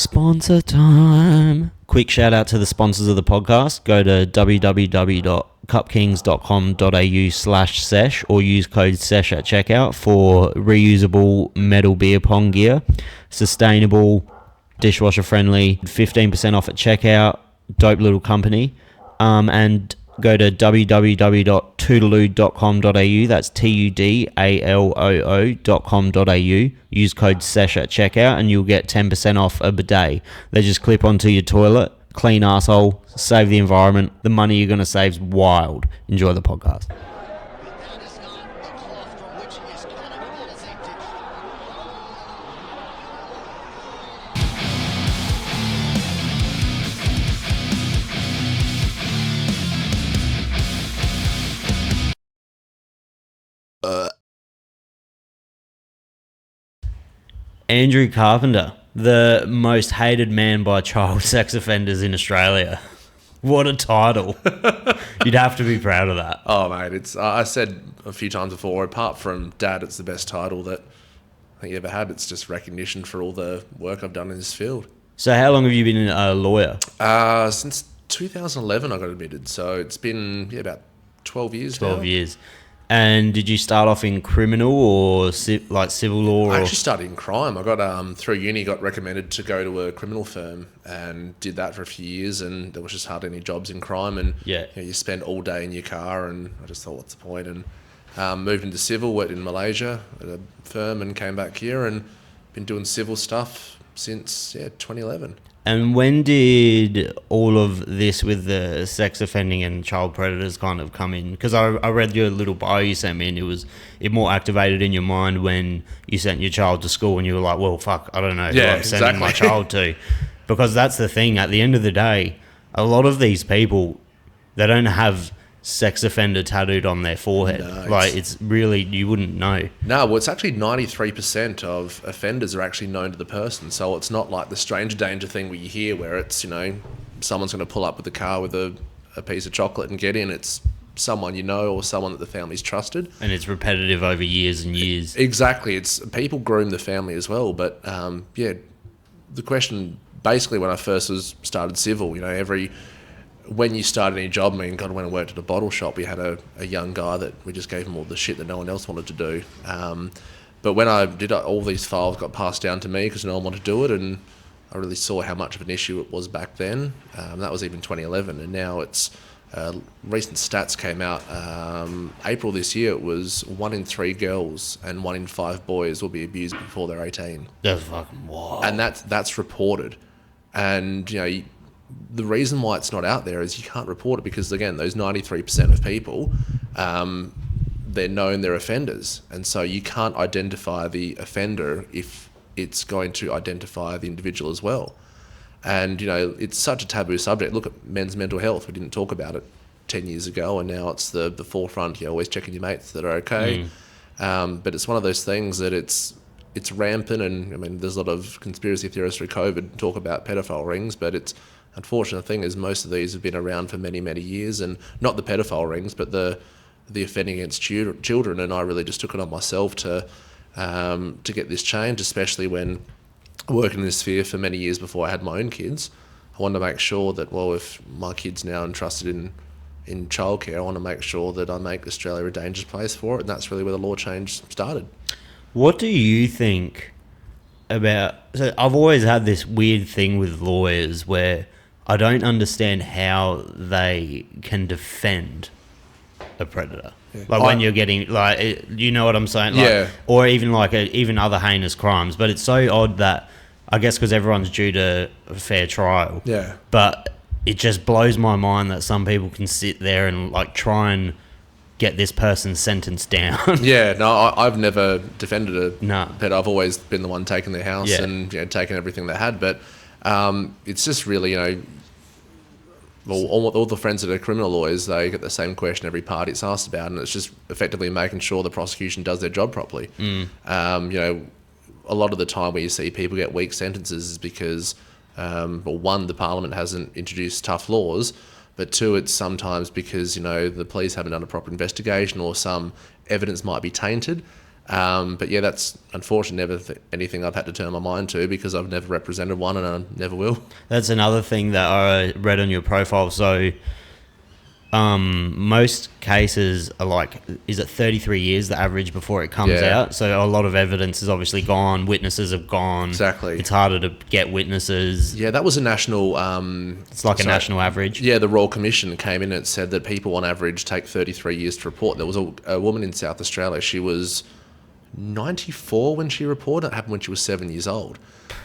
Sponsor time. Quick shout out to the sponsors of the podcast. Go to www.cupkings.com.au/sesh or use code sesh at checkout for reusable metal beer pong gear. Sustainable, dishwasher friendly, 15% off at checkout. Dope little company. And go to www.toodaloo.com.au. That's TUDALOO.com.au. Use code SESH at checkout and you'll get 10% off a bidet. They just clip onto your toilet. Clean asshole. Save the environment. The money you're going to save is wild. Enjoy the podcast. Andrew Carpenter, the most hated man by child sex offenders in Australia. What a title. You'd have to be proud of that. Oh, mate, it's I said a few times before, apart from Dad, it's the best title that I think you ever had. It's just recognition for all the work I've done in this field. So how long have you been a lawyer? Since 2011 I got admitted, so it's been about 12 years 12 now. years. And did you start off in criminal or civil law? I actually started in crime. I got through uni, got recommended to go to a criminal firm and did that for a few years, and there was just hardly any jobs in crime, and you spend all day in your car, and I just thought, what's the point? And moved into civil, worked in Malaysia at a firm, and came back here and been doing civil stuff since 2011. And when did all of this with the sex offending and child predators kind of come in? Because I read your little bio you sent me, and it more activated in your mind when you sent your child to school and you were like, well, fuck, I don't know who I'm sending my child to. Because that's the thing. At the end of the day, a lot of these people, they don't have sex offender tattooed on their forehead. No, it's really, you wouldn't know. No, well, it's actually 93% of offenders are actually known to the person. So it's not like the stranger danger thing where you hear where it's, someone's going to pull up with the car with a piece of chocolate and get in. It's someone you know or someone that the family's trusted. And it's repetitive over years and years. Exactly. It's people groom the family as well. But the question basically when I first started civil, when you start any job, God, when I worked at a bottle shop, we had a young guy that we just gave him all the shit that no one else wanted to do. But when I did all these files got passed down to me because no one wanted to do it, and I really saw how much of an issue it was back then. That was even 2011, and now it's recent stats came out. April this year, it was 1 in 3 girls and 1 in 5 boys will be abused before they're 18. That's fucking wild. And that's reported, and the reason why it's not out there is you can't report it because, again, those 93% of people, they're known they're offenders. And so you can't identify the offender if it's going to identify the individual as well. And, it's such a taboo subject. Look at men's mental health. We didn't talk about it 10 years ago, and now it's the forefront. You're always checking your mates that are okay. But it's one of those things that it's rampant. And, there's a lot of conspiracy theorists through COVID talk about pedophile rings, but it's unfortunate thing is most of these have been around for many, many years, and not the pedophile rings, but the offending against children. And I really just took it on myself to get this change, especially when working in this sphere for many years before I had my own kids. I wanted to make sure that, well, if my kid's now entrusted in childcare, I want to make sure that I make Australia a dangerous place for it, and that's really where the law change started. What do you think about... So I've always had this weird thing with lawyers where I don't understand how they can defend a predator. Yeah. When you're getting, you know what I'm saying? Or even even other heinous crimes. But it's so odd that, I guess because everyone's due to a fair trial. Yeah. But it just blows my mind that some people can sit there and try and get this person's sentence down. I've never defended a pet. I've always been the one taking their house and taking everything they had. But it's just really, all the friends that are criminal lawyers, they get the same question every party it's asked about, and it's just effectively making sure the prosecution does their job properly. A lot of the time where you see people get weak sentences is because, one, the Parliament hasn't introduced tough laws, but 2, it's sometimes because, the police haven't done a proper investigation or some evidence might be tainted. But yeah, that's unfortunately never anything I've had to turn my mind to, because I've never represented one and I never will. That's another thing that I read on your profile. So most cases are like, is it 33 years the average before it comes Yeah. out? So a lot of evidence is obviously gone, witnesses have gone. Exactly. It's harder to get witnesses. Yeah, that was a national... It's like a national average. Yeah, the Royal Commission came in and said that people on average take 33 years to report. There was a woman in South Australia, she was 94 when she reported. It happened when she was 7 years old.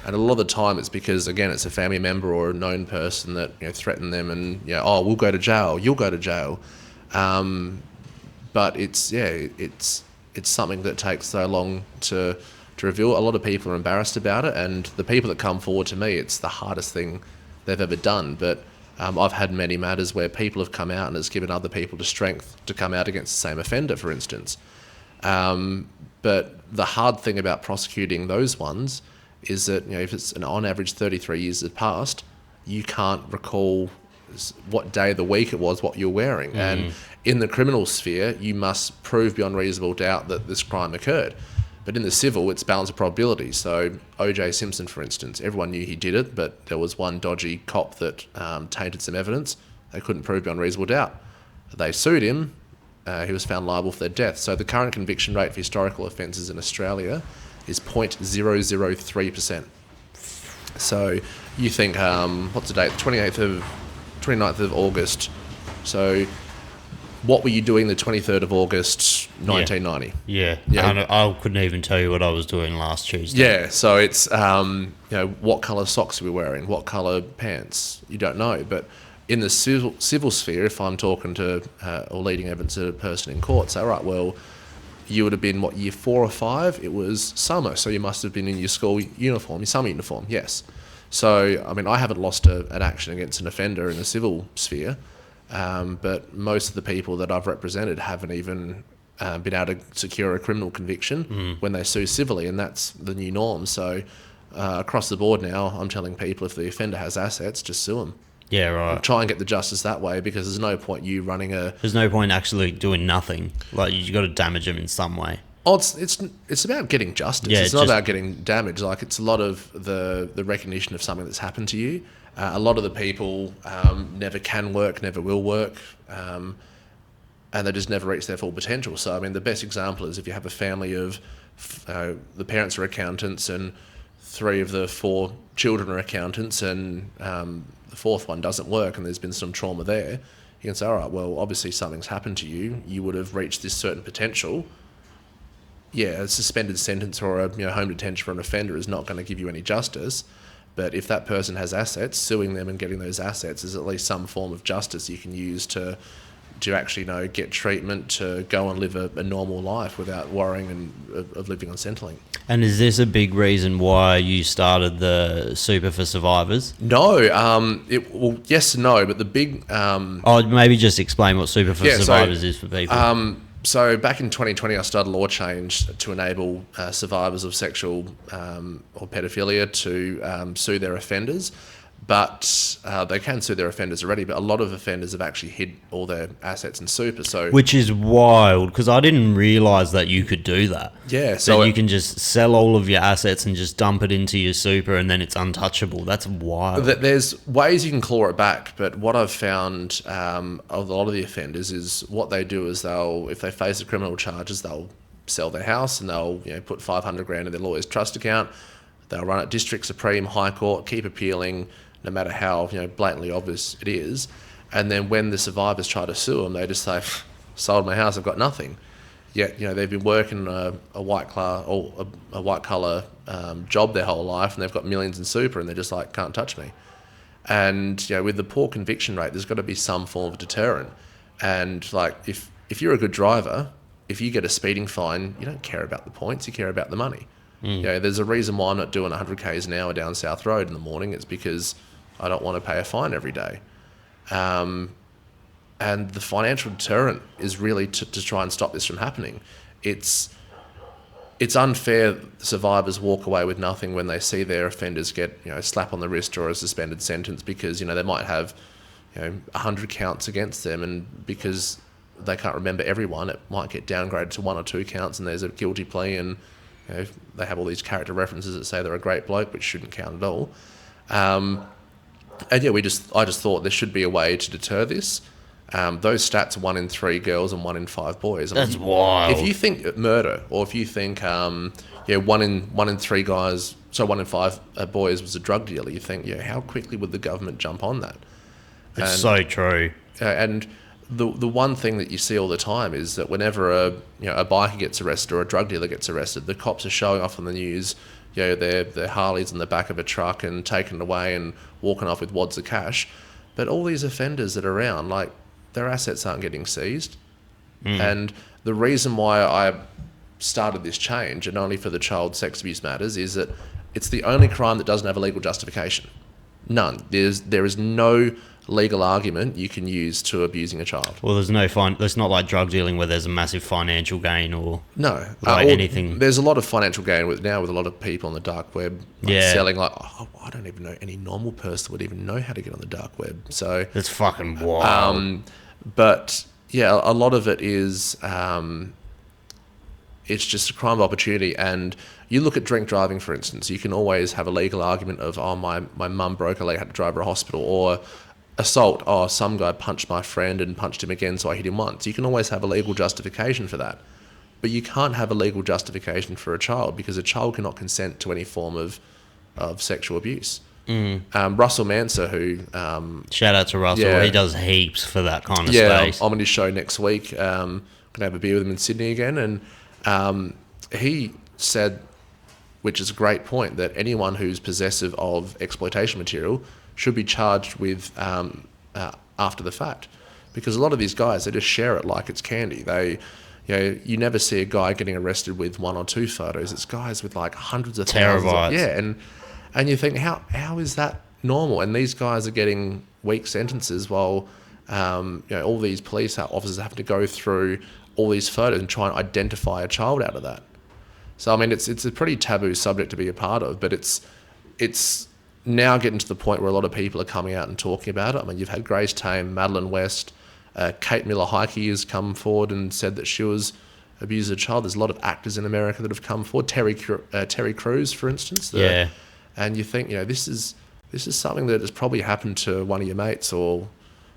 And a lot of the time it's because, again, it's a family member or a known person that, you know, threatened them and, you know, oh, we'll go to jail, you'll go to jail. But it's something that takes so long to reveal. A lot of people are embarrassed about it, and the people that come forward to me, it's the hardest thing they've ever done. But I've had many matters where people have come out and it's given other people the strength to come out against the same offender, for instance. But the hard thing about prosecuting those ones is that, you know, if it's on average 33 years had passed, you can't recall what day of the week it was, what you're wearing. And in the criminal sphere, you must prove beyond reasonable doubt that this crime occurred. But in the civil, it's balance of probability. So O.J. Simpson, for instance, everyone knew he did it, but there was one dodgy cop that tainted some evidence. They couldn't prove beyond reasonable doubt. They sued him. He was found liable for their death. So the current conviction rate for historical offences in Australia is 0.003%. So you think, what's the date? 29th of August. So what were you doing the 23rd of August, 1990? Yeah. Yeah. I couldn't even tell you what I was doing last Tuesday. Yeah, so it's, you know, what colour socks are we wearing? What colour pants? You don't know. But in the civil sphere, if I'm talking to or leading evidence to a person in court, say, all right, well, you would have been, what, year 4 or 5? It was summer, so you must have been in your school uniform, your summer uniform, yes. So, I mean, I haven't lost an action against an offender in the civil sphere, but most of the people that I've represented haven't even been able to secure a criminal conviction when they sue civilly, and that's the new norm. So across the board now, I'm telling people if the offender has assets, just sue them. Yeah, right. Try and get the justice that way, because there's no point you running There's no point actually doing nothing. Like, you got to damage them in some way. Oh, it's about getting justice. Yeah, it's not about getting damage. Like, it's a lot of the recognition of something that's happened to you. A lot of the people never can work, never will work, and they just never reach their full potential. So, I mean, the best example is if you have a family of the parents are accountants and 3 of the 4 children are accountants, and the 4th one doesn't work and there's been some trauma there, you can say, all right, well, obviously something's happened to you. You would have reached this certain potential. Yeah, a suspended sentence or a home detention for an offender is not going to give you any justice. But if that person has assets, suing them and getting those assets is at least some form of justice you can use to actually get treatment, to go and live a normal life without worrying of living on Centrelink. And is this a big reason why you started the Super for Survivors? No, well, yes and no, but the big... maybe just explain what Super for Survivors is for people. So back in 2020, I started a law change to enable survivors of sexual or pedophilia to sue their offenders. But they can sue their offenders already, but a lot of offenders have actually hid all their assets in super. So, which is wild, because I didn't realise that you could do that. Yeah. So you can just sell all of your assets and just dump it into your super, and then it's untouchable. That's wild. There's ways you can claw it back, but what I've found of a lot of the offenders is what they do is if they face the criminal charges, they'll sell their house and they'll put $500,000 in their lawyer's trust account. They'll run it District, Supreme, High Court, keep appealing, no matter how blatantly obvious it is. And then when the survivors try to sue them, they just say, sold my house, I've got nothing. Yet they've been working a white collar job their whole life, and they've got millions in super, and they're just like, can't touch me. And with the poor conviction rate, there's got to be some form of deterrent. And like if you're a good driver, if you get a speeding fine, you don't care about the points, you care about the money. There's a reason why I'm not doing 100 k's an hour down South Road in the morning. It's because I don't want to pay a fine every day. And the financial deterrent is really to try and stop this from happening. It's unfair survivors walk away with nothing when they see their offenders get a slap on the wrist or a suspended sentence, because they might have 100 counts against them, and because they can't remember everyone, it might get downgraded to 1 or 2 counts, and there's a guilty plea, and they have all these character references that say they're a great bloke, which shouldn't count at all. And yeah, I just thought there should be a way to deter this. Those stats are 1 in 3 girls and 1 in 5 boys. That's wild. If you think murder, or if you think 1 in 3 guys, so 1 in 5 boys was a drug dealer, you think, how quickly would the government jump on that? It's so true. And the one thing that you see all the time is that whenever a biker gets arrested or a drug dealer gets arrested, the cops are showing off on the news, their Harleys in the back of a truck and taken away and walking off with wads of cash. But all these offenders that are around, like, their assets aren't getting seized. And the reason why I started this change, and only for the child sex abuse matters, is that it's the only crime that doesn't have a legal justification. None. There is no legal argument you can use to abusing a child. Well, there's not like drug dealing where there's a massive financial gain or anything. There's a lot of financial gain with a lot of people on the dark web selling I don't even know any normal person would even know how to get on the dark web. So that's fucking wild. But yeah, a lot of it is it's just a crime of opportunity. And you look at drink driving, for instance, you can always have a legal argument of, my mum broke a leg, had to drive her to hospital, or assault, some guy punched my friend and punched him again, so I hit him once. You can always have a legal justification for that. But you can't have a legal justification for a child, because a child cannot consent to any form of sexual abuse. Russell Manser, who... shout out to Russell. He does heaps for that kind of space. I'm on his show next week. Going to have a beer with him in Sydney again. And he said, which is a great point, that anyone who's possessive of exploitation material should be charged with after the fact, because a lot of these guys, they just share it like it's candy. They, you never see a guy getting arrested with 1 or 2 photos. It's guys with like hundreds of thousands. And you think, how is that normal? And these guys are getting weak sentences while all these police officers have to go through all these photos and try and identify a child out of that. So I mean, it's a pretty taboo subject to be a part of, but it's now getting to the point where a lot of people are coming out and talking about it. I mean, you've had Grace Tame, Madeline West, Kate Miller-Heike has come forward and said that she was abused as a child. There's a lot of actors in America that have come forward. Terry Crews, for instance. And you think, this is something that has probably happened to one of your mates or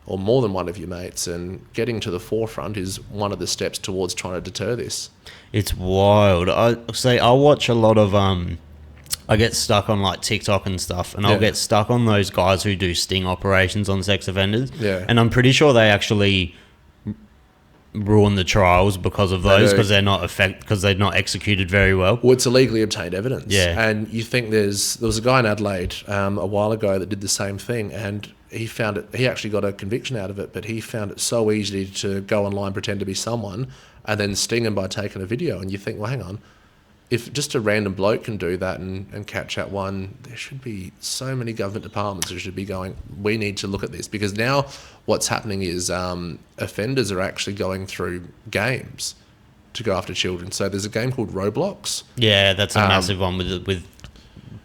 more than one of your mates, and getting to the forefront is one of the steps towards trying to deter this. It's wild. I watch a lot of I get stuck on like TikTok and stuff, and I'll get stuck on those guys who do sting operations on sex offenders. Yeah. And I'm pretty sure they actually ruin the trials because of those, because they're not executed very well. Well, it's illegally obtained evidence. Yeah. And you think there was a guy in Adelaide a while ago that did the same thing, and he actually got a conviction out of it, but he found it so easy to go online, pretend to be someone, and then sting him by taking a video. And you think, well, hang on, if just a random bloke can do that and catch that one, there should be so many government departments that should be going, we need to look at this. Because now what's happening is offenders are actually going through games to go after children. So there's a game called Roblox. Yeah, that's a massive one with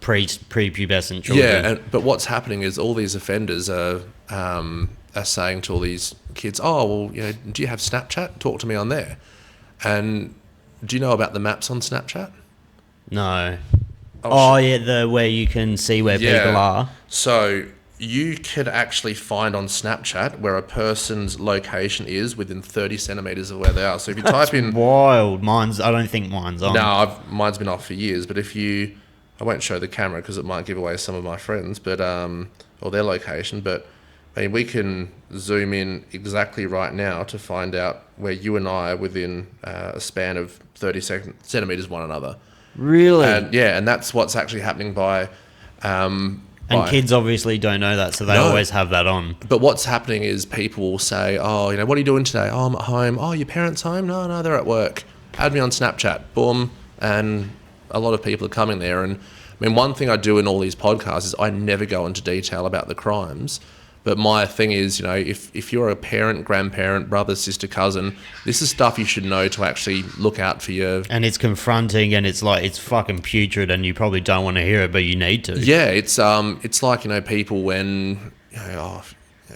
prepubescent children. Yeah, but what's happening is all these offenders are saying to all these kids, do you have Snapchat? Talk to me on there. And do you know about the maps on Snapchat? No. The where you can see where people are. So you could actually find on Snapchat where a person's location is within 30 centimetres of where they are. So if you type in... wild. I don't think mine's on. No, mine's been off for years. But I won't show the camera because it might give away some of my friends, but or their location. But I mean, we can zoom in exactly right now to find out where you and I are within a span of 30 centimetres one another. Really? And that's what's actually happening by... and kids obviously don't know that, so they always have that on. But what's happening is people will say, what are you doing today? Oh, I'm at home. Oh, your parents home? No, they're at work. Add me on Snapchat. Boom. And a lot of people are coming there. And I mean, one thing I do in all these podcasts is I never go into detail about the crimes. But my thing is, if you're a parent, grandparent, brother, sister, cousin, this is stuff you should know to actually look out for your... And it's confronting, and it's fucking putrid, and you probably don't want to hear it, but you need to. Yeah, it's like, people when,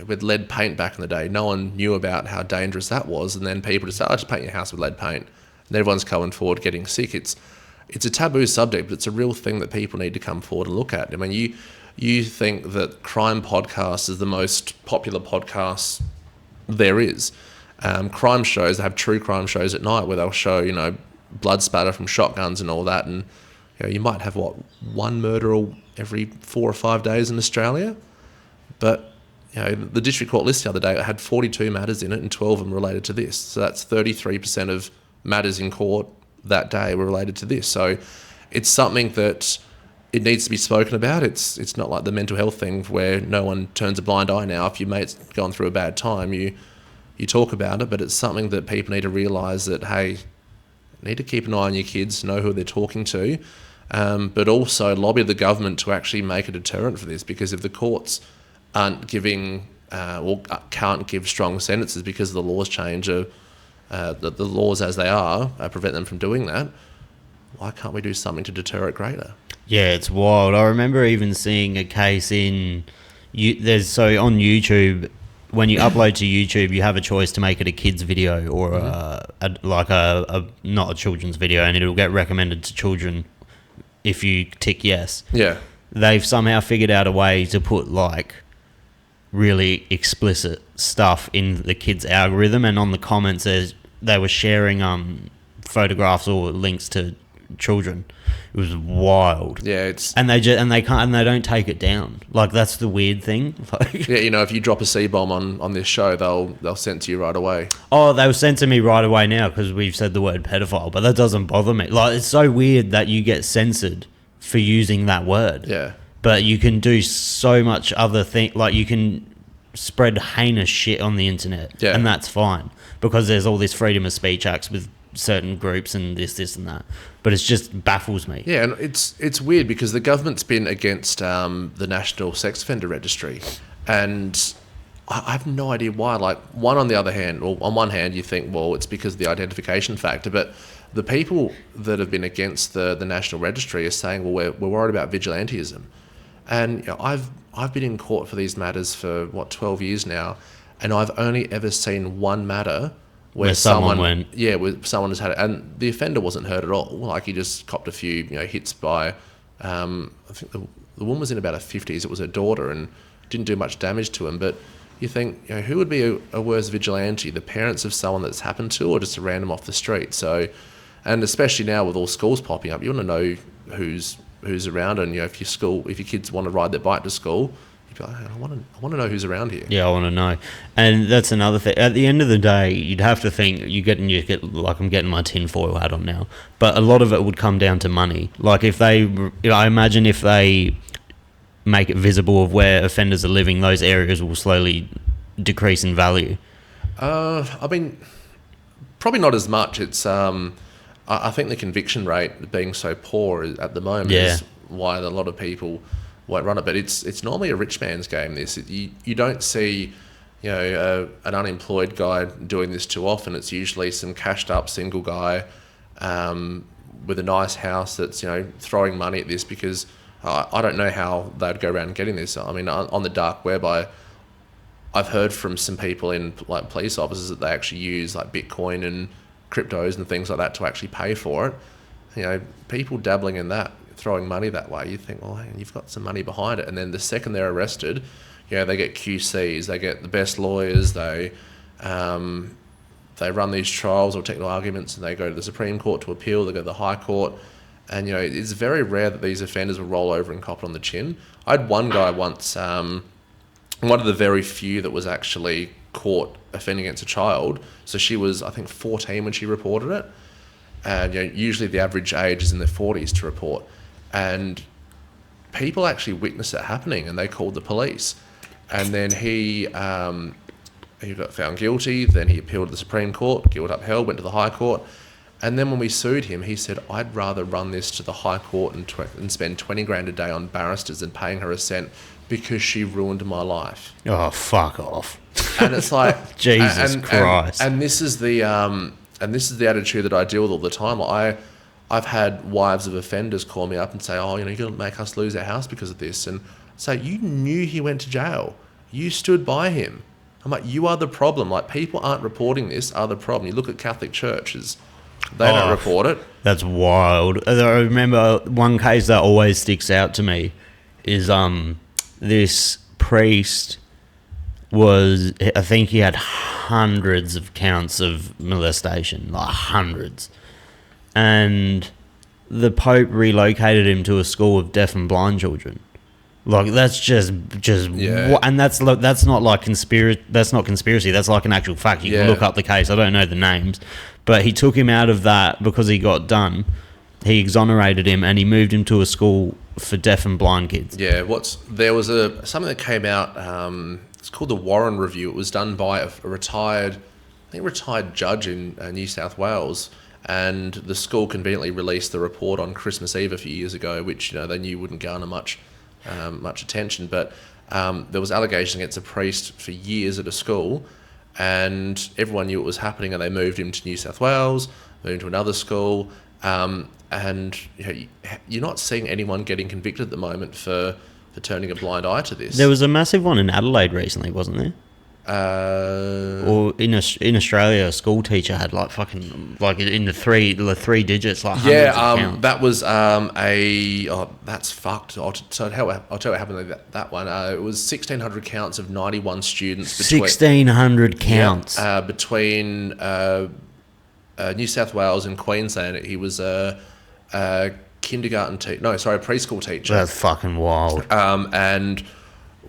with lead paint back in the day, no one knew about how dangerous that was, and then people just say, just paint your house with lead paint, and everyone's coming forward getting sick. It's a taboo subject, but it's a real thing that people need to come forward and look at. I mean, you think that crime podcast is the most popular podcast there is. Crime shows, they have true crime shows at night where they'll show, blood spatter from shotguns and all that, and you might have one murder every 4 or 5 days in Australia, but the district court list the other day had 42 matters in it, and 12 of them related to this. So that's 33% of matters in court that day were related to this. So it's something that it needs to be spoken about. It's not like the mental health thing where no one turns a blind eye now. If your mate's gone through a bad time, you talk about it, but it's something that people need to realise that, hey, you need to keep an eye on your kids, know who they're talking to, but also lobby the government to actually make a deterrent for this, because if the courts aren't giving or can't give strong sentences because the laws change, the laws as they are prevent them from doing that, why can't we do something to deter it greater? Yeah, it's wild. I remember even seeing a case on YouTube, when you upload to YouTube, you have a choice to make it a kid's video or not a children's video, and it'll get recommended to children if you tick yes. Yeah. They've somehow figured out a way to put really explicit stuff in the kids' algorithm, and on the comments they were sharing photographs or links to children. It was wild. Yeah, and they don't take it down. That's the weird thing. Yeah, if you drop a C-bomb on this show, they'll send to you right away. Oh, they were sent to me right away now because we've said the word pedophile, but that doesn't bother me. It's so weird that you get censored for using that word. Yeah. But you can do so much other thing. You can spread heinous shit on the internet, yeah, and that's fine because there's all this freedom of speech acts with certain groups and this and that. But it just baffles me. Yeah, and it's weird because the government's been against the National Sex Offender Registry, and I have no idea why. On one hand, you think, well, it's because of the identification factor, but the people that have been against the National Registry are saying, well, we're worried about vigilantism. And I've been in court for these matters for 12 years now, and I've only ever seen one matter where someone went. Yeah, where someone has had it, and the offender wasn't hurt at all. He just copped a few hits by. I think the woman was in about her 50s. It was her daughter, and didn't do much damage to him. But you think, who would be a worse vigilante? The parents of someone that's happened to, or just a random off the street? So, and especially now with all schools popping up, you want to know who's around, and if your kids want to ride their bike to school, you'd be like, I want to know who's around here. Yeah, I want to know. And that's another thing. At the end of the day, you'd have to think I'm getting my tinfoil hat on now, but a lot of it would come down to money. I imagine if they make it visible of where offenders are living, those areas will slowly decrease in value. I mean, probably not as much. It's I think the conviction rate being so poor at the moment is why a lot of people won't run it. But it's normally a rich man's game. You don't see an unemployed guy doing this too often. It's usually some cashed up single guy with a nice house that's throwing money at this, because I don't know how they'd go around getting this. I mean, on the dark web, I've heard from some people in police officers that they actually use Bitcoin and cryptos and things like that to actually pay for it. People dabbling in that, throwing money that way, you think, well, hey, you've got some money behind it. And then the second they're arrested, they get QCs, they get the best lawyers, they run these trials or technical arguments, and they go to the Supreme Court to appeal, they go to the High Court. And, it's very rare that these offenders will roll over and cop it on the chin. I had one guy once, one of the very few that was actually caught offending against a child. So she was, I think, 14 when she reported it. And usually the average age is in their 40s to report. And people actually witnessed it happening, and they called the police. And then he got found guilty. Then he appealed to the Supreme Court, guilt upheld, went to the High Court. And then when we sued him, he said, I'd rather run this to the High Court and spend 20 grand a day on barristers than paying her a cent, because she ruined my life. Oh, fuck off. And it's like Jesus Christ. And this is the attitude that I deal with all the time. I've had wives of offenders call me up and say, you're going to make us lose our house because of this. And say, you knew he went to jail. You stood by him. I'm like, you are the problem. Like, people aren't reporting this are the problem. You look at Catholic churches, they don't report it. That's wild. I remember one case that always sticks out to me is this priest I think he had hundreds of counts of molestation, like hundreds. And the Pope relocated him to a school of deaf and blind children. Like, that's just and that's not like conspiracy. That's not conspiracy. That's like an actual fact. You can look up the case. I don't know the names, but he took him out of that because he got done. He exonerated him and he moved him to a school for deaf and blind kids. Yeah, there was something that came out. It's called the Warren Review. It was done by a retired judge in New South Wales. And the school conveniently released the report on Christmas Eve a few years ago, which they knew wouldn't garner much attention. But there was allegations against a priest for years at a school, and everyone knew it was happening. And they moved him to New South Wales, moved to another school, and you're not seeing anyone getting convicted at the moment for turning a blind eye to this. There was a massive one in Adelaide recently, wasn't there? Or in Australia, a school teacher had like in the three digits, like hundreds of counts. That was that's fucked. I'll tell you what happened with that one. It was 1,600 counts of 91 students. 1,600 counts between New South Wales and Queensland. He was a preschool teacher. That's fucking wild. And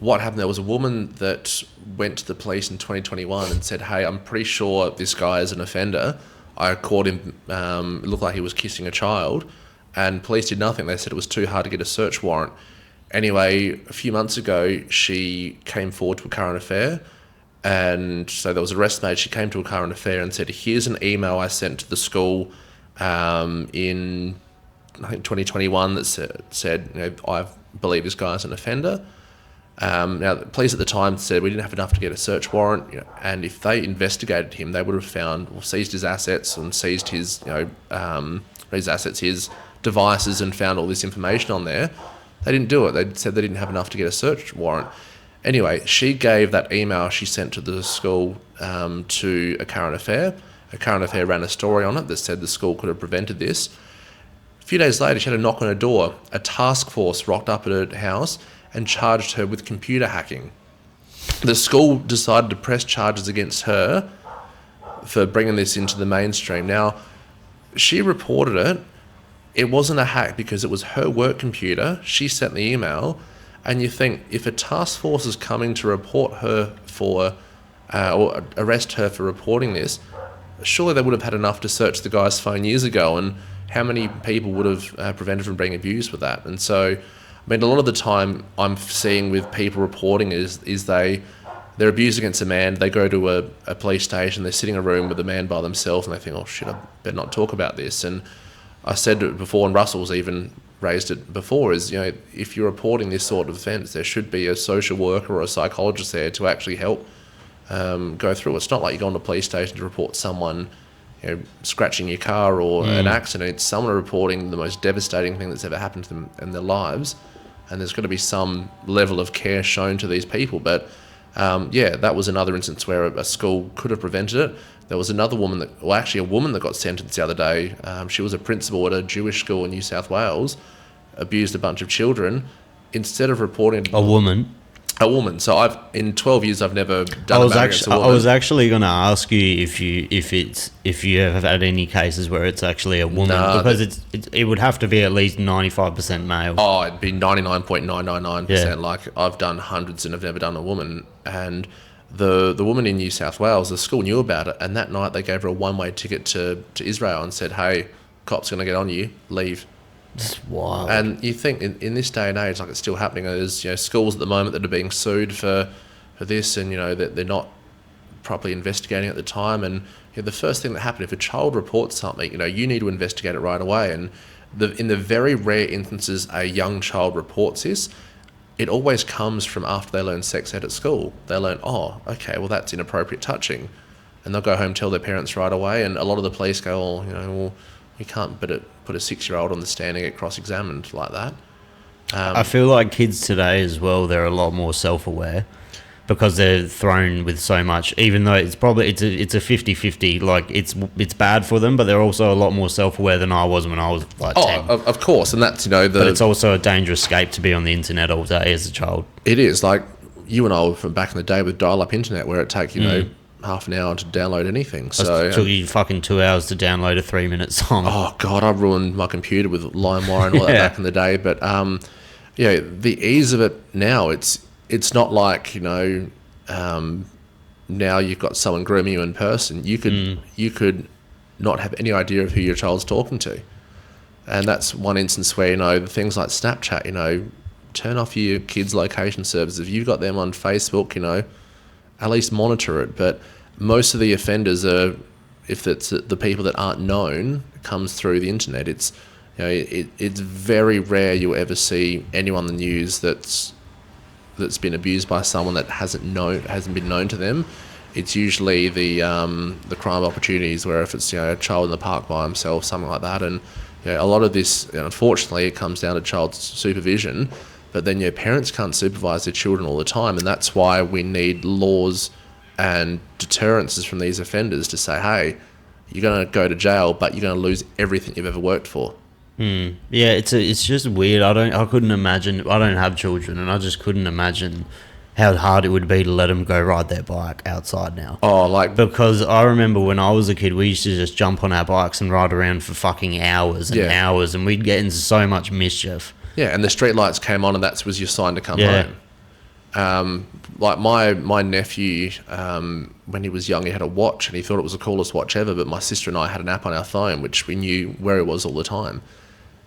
what happened, there was a woman that went to the police in 2021 and said, hey, I'm pretty sure this guy is an offender. I caught him, it looked like he was kissing a child, and police did nothing. They said it was too hard to get a search warrant. Anyway, a few months ago, she came forward to a current affair, and so there was an arrest made. She came to a current affair and said, here's an email I sent to the school in, I think, 2021 that said I believe this guy is an offender. Now, the police at the time said we didn't have enough to get a search warrant, and if they investigated him, they would have seized his assets and seized his, his devices, and found all this information on there. They didn't do it. They said they didn't have enough to get a search warrant. Anyway, she gave that email she sent to the school to a current affair. A current affair ran a story on it that said the school could have prevented this. A few days later, she had a knock on her door. A task force rocked up at her house and charged her with computer hacking. The school decided to press charges against her for bringing this into the mainstream. Now, she reported it. It wasn't a hack because it was her work computer. She sent the email. And you think, if a task force is coming to report her or arrest her for reporting this, surely they would have had enough to search the guy's phone years ago. And how many people would have prevented from being abused with that? And so, I mean, a lot of the time I'm seeing with people reporting is they're abused against a man, they go to a police station, they're sitting in a room with a man by themselves, and they think, oh shit, I better not talk about this. And I said it before, and Russell's even raised it before, is, if you're reporting this sort of offence, there should be a social worker or a psychologist there to actually help go through it. It's not like you go on a police station to report someone scratching your car or an accident. It's someone reporting the most devastating thing that's ever happened to them in their lives. And there's got to be some level of care shown to these people. But that was another instance where a school could have prevented it. There was another woman a woman that got sentenced the other day. She was a principal at a Jewish school in New South Wales, abused a bunch of children. Instead of reporting a woman. So in 12 years I've never done a matter against a woman. I was actually going to ask you if you have had any cases where it's actually a woman, because it would have to be at least 95% male. Oh, it'd be 99.999%. Yeah. Like, I've done hundreds and I've never done a woman. And the woman in New South Wales, the school knew about it, and that night they gave her a one-way ticket to Israel and said, hey, cops going to get on you, leave. It's wild. And you think in this day and age, like, it's still happening. There's schools at the moment that are being sued for this, and that they're not properly investigating at the time. And the first thing that happened, if a child reports something, you need to investigate it right away. And in the very rare instances a young child reports this, it always comes from after they learn sex ed at school. They learn, oh, okay, well, that's inappropriate touching, and they'll go home, tell their parents right away. And a lot of the police go, oh, well, you can't put a 6-year-old on the stand and get cross-examined like that. I feel like kids today as well, they're a lot more self-aware. because they're thrown with so much, even though it's probably it's a 50-50. Like it's bad for them, but they're also a lot more self-aware than I was when I was like 10. Of course, and that's but it's also a dangerous escape to be on the internet all day as a child. It is. Like you and I were from back in the day with dial-up internet, where it take half an hour to download anything. So it took you fucking 2 hours to download a 3-minute song. Oh god, I ruined my computer with LimeWire and all that back in the day. But the ease of it now, it's not like, now you've got someone grooming you in person. You could not have any idea of who your child's talking to. And that's one instance where, the things like Snapchat, turn off your kids' location service. If you've got them on Facebook, at least monitor it. But most of the offenders are, if it's the people that aren't known, it comes through the internet. It's, it's very rare you'll ever see anyone on the news that's been abused by someone that hasn't been known to them. It's usually the crime opportunities, where if it's a child in the park by himself, something like that. And a lot of this, unfortunately, it comes down to child supervision. But then parents can't supervise their children all the time, and that's why we need laws and deterrences from these offenders to say, hey, you're going to go to jail, but you're going to lose everything you've ever worked for. Yeah, it's just weird. I couldn't imagine. I don't have children, and I just couldn't imagine how hard it would be to let them go ride their bike outside now. Because I remember when I was a kid, we used to just jump on our bikes and ride around for fucking hours and hours, and we'd get into so much mischief. Yeah, and the street lights came on, and that was your sign to come home. Like my nephew, when he was young, he had a watch, and he thought it was the coolest watch ever. But my sister and I had an app on our phone, which we knew where he was all the time.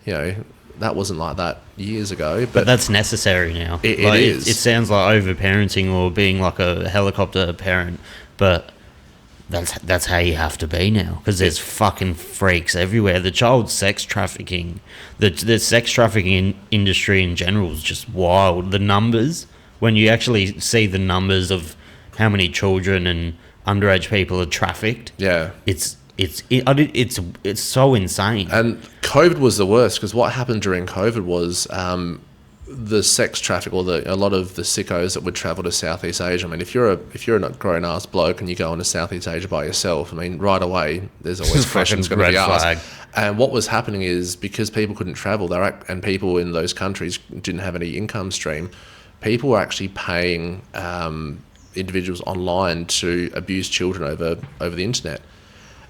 That wasn't like that years ago. But that's necessary now. It is. It sounds like over-parenting or being like a helicopter parent, but that's how you have to be now, because there's fucking freaks everywhere. The child sex trafficking, the sex trafficking industry in general is just wild. The numbers, when you actually see the numbers of how many children and underage people are trafficked, it's so insane. And COVID was the worst, because what happened during COVID was the sex traffic, or a lot of the sickos that would travel to Southeast Asia. I mean, if you're a grown ass bloke and you go into Southeast Asia by yourself, I mean, right away there's always questions going to be asked. And what was happening is, because people couldn't travel, and people in those countries didn't have any income stream, people were actually paying individuals online to abuse children over the internet.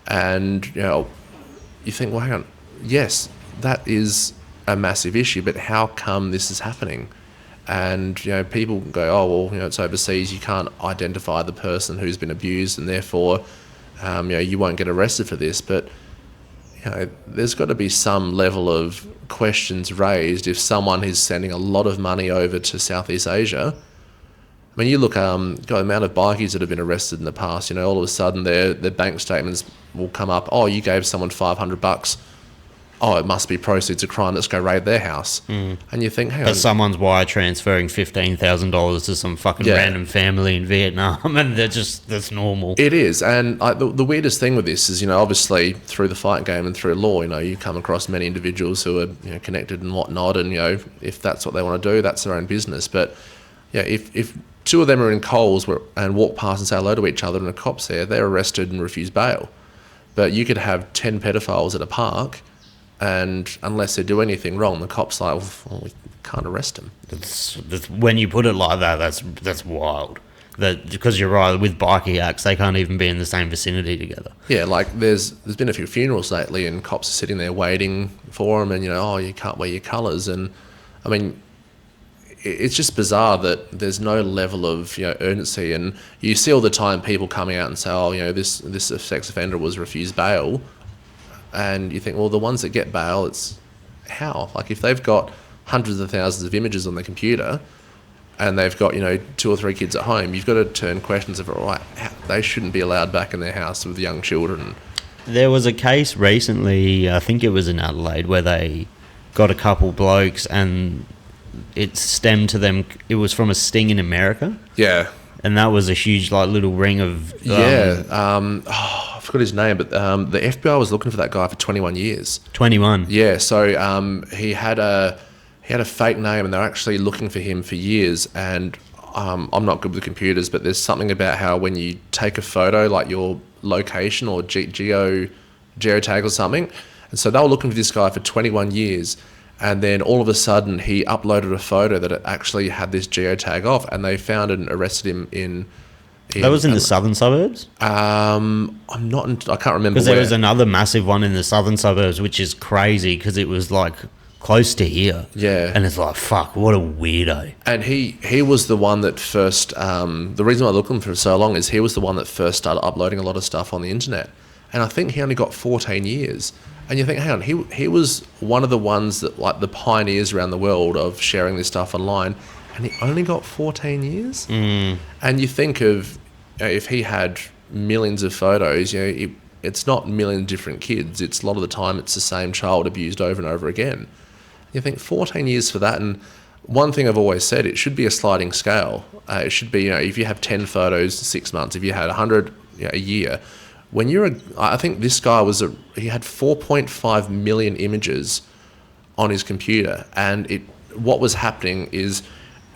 And you think, well, hang on, yes, that is a massive issue, but how come this is happening? And people go, oh well, it's overseas, you can't identify the person who's been abused, and therefore you won't get arrested for this. But there's got to be some level of questions raised if someone is sending a lot of money over to Southeast Asia. I mean, you look, the amount of bikies that have been arrested in the past, all of a sudden their bank statements will come up, oh, you gave someone $500. Oh, it must be proceeds of crime, let's go raid their house. And you think, hang on. But someone's wire transferring $15,000 to some fucking random family in Vietnam, and that's normal. It is. And the weirdest thing with this is, obviously through the fight game and through law, you come across many individuals who are connected and whatnot, and if that's what they want to do, that's their own business. But if two of them are in Coles and walk past and say hello to each other, and a cop's there, they're arrested and refuse bail. But you could have 10 pedophiles at a park, and unless they do anything wrong, the cop's like, well, we can't arrest them. When you put it like that, that's wild. Because you're right, with bikie acts, they can't even be in the same vicinity together. Yeah, like there's been a few funerals lately, and cops are sitting there waiting for them, and oh, you can't wear your colours. And I mean, it's just bizarre that there's no level of urgency. And you see all the time people coming out and say, oh, this sex offender was refused bail. And you think, well, the ones that get bail, it's how? Like, if they've got hundreds of thousands of images on their computer, and they've got 2 or 3 kids at home, you've got to turn questions of, right, they shouldn't be allowed back in their house with young children. There was a case recently, I think it was in Adelaide, where they got a couple blokes, and it stemmed to them. It was from a sting in America. Yeah. And that was a huge, little ring of... I forgot his name, but the FBI was looking for that guy for 21 years. 21? Yeah, so he had a fake name, and they're actually looking for him for years. And I'm not good with computers, but there's something about how when you take a photo, like your location or geotag or something, and so they were looking for this guy for 21 years, and then all of a sudden he uploaded a photo that it actually had this geotag off, and they found and arrested him in that was in the southern suburbs? I can't remember. Because there was another massive one in the southern suburbs, which is crazy because it was like close to here. Yeah. And it's like, fuck, what a weirdo. And he was the one that first, the reason why I looked at him for so long is he was the one that first started uploading a lot of stuff on the internet. And I think he only got 14 years. And you think, hang on, he was one of the ones that, like, the pioneers around the world of sharing this stuff online, and he only got 14 years? Mm. And you think of, if he had millions of photos, it's not millions of different kids. It's a lot of the time it's the same child abused over and over again. You think 14 years for that, and one thing I've always said, it should be a sliding scale. It should be, if you have 10 photos, 6 months. If you had 100 a year, I think this guy he had 4.5 million images on his computer, and what was happening is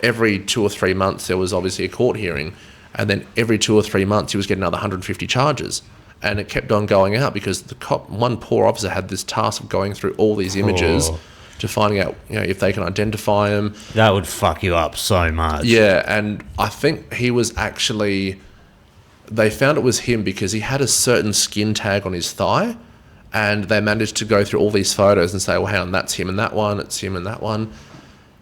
every 2 or 3 months there was obviously a court hearing, and then every 2 or 3 months he was getting another 150 charges. And it kept on going out because one poor officer had this task of going through all these images to finding out, if they can identify them. That would fuck you up so much. Yeah, and I think he was actually... They found it was him because he had a certain skin tag on his thigh, and they managed to go through all these photos and say, well, hang on, that's him and that one, it's him and that one.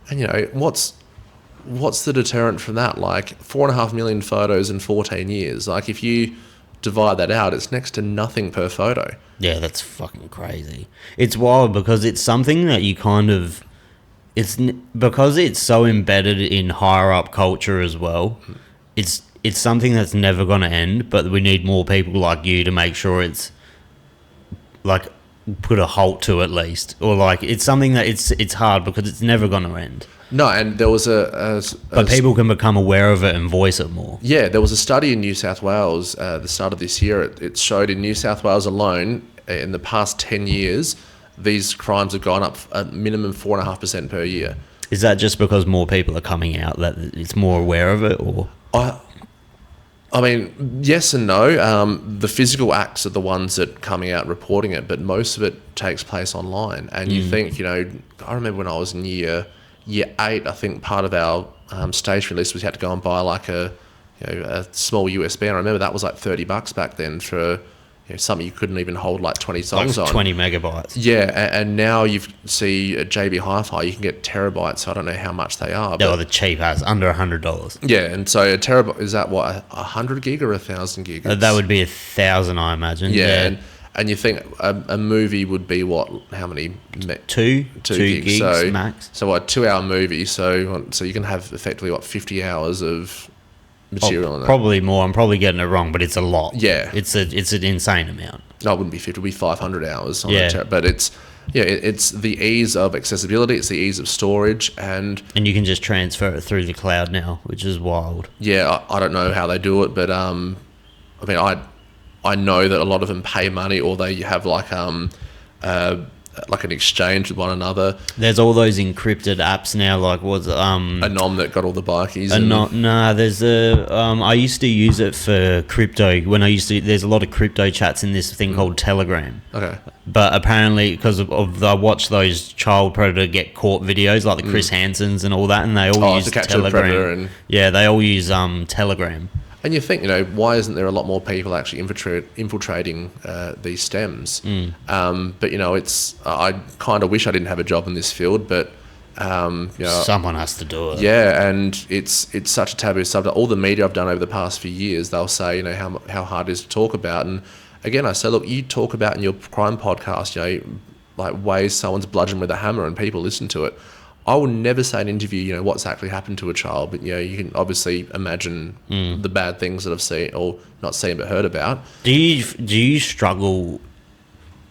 And, what's the deterrent from that? Like 4.5 million photos in 14 years. Like if you divide that out, it's next to nothing per photo. Yeah, that's fucking crazy. It's wild because it's something that you kind of... because it's so embedded in higher up culture as well. It's something that's never going to end, but we need more people like you to make sure it's like put a halt to at least, or like it's something that it's hard because it's never going to end. No, and there was but people can become aware of it and voice it more. Yeah, there was a study in New South Wales the start of this year. It showed in New South Wales alone, in the past 10 years, these crimes have gone up a minimum 4.5% per year. Is that just because more people are coming out that it's more aware of it, or? I mean, yes and no. The physical acts are the ones that are coming out reporting it, but most of it takes place online. And you think, I remember when I was in year 8, I think part of our stationery list was you had to go and buy like a small USB. And I remember that was like $30 back then for something you couldn't even hold like 20 songs like on. 20 megabytes. Yeah, and now you see at JB Hi-Fi you can get terabytes. So I don't know how much they are. They're the cheap as under $100. Yeah, and so a terabyte, is that what, 100 gig or 1,000 gig? That would be 1,000, I imagine. Yeah. And you think a movie would be what? How many? Two gigs so, max. So what? 2-hour movie. So you can have effectively 50 hours of material. On probably more. I'm probably getting it wrong, but it's a lot. Yeah, it's an insane amount. No, it wouldn't be 50. It would be 500 hours. But it's it's the ease of accessibility. It's the ease of storage, and you can just transfer it through the cloud now, which is wild. Yeah, I don't know how they do it, but I mean, I know that a lot of them pay money, or they have like an exchange with one another. There's all those encrypted apps now, like Anom that got all the bikies. There's I used to use it for crypto there's a lot of crypto chats in this thing called Telegram. Okay. But apparently, because I watched those child predator get caught videos, like the Chris Hansons and all that, and they all use Telegram. They all use Telegram. And you think, why isn't there a lot more people actually infiltrating these stems? But, I kind of wish I didn't have a job in this field, but... someone has to do it. Yeah, and it's such a taboo subject. All the media I've done over the past few years, they'll say, how hard it is to talk about. And again, I say, look, you talk about in your crime podcast, like ways someone's bludgeoned with a hammer and people listen to it. I will never say in an interview, what's actually happened to a child, but you can obviously imagine the bad things that I've seen, or not seen but heard about. Do you struggle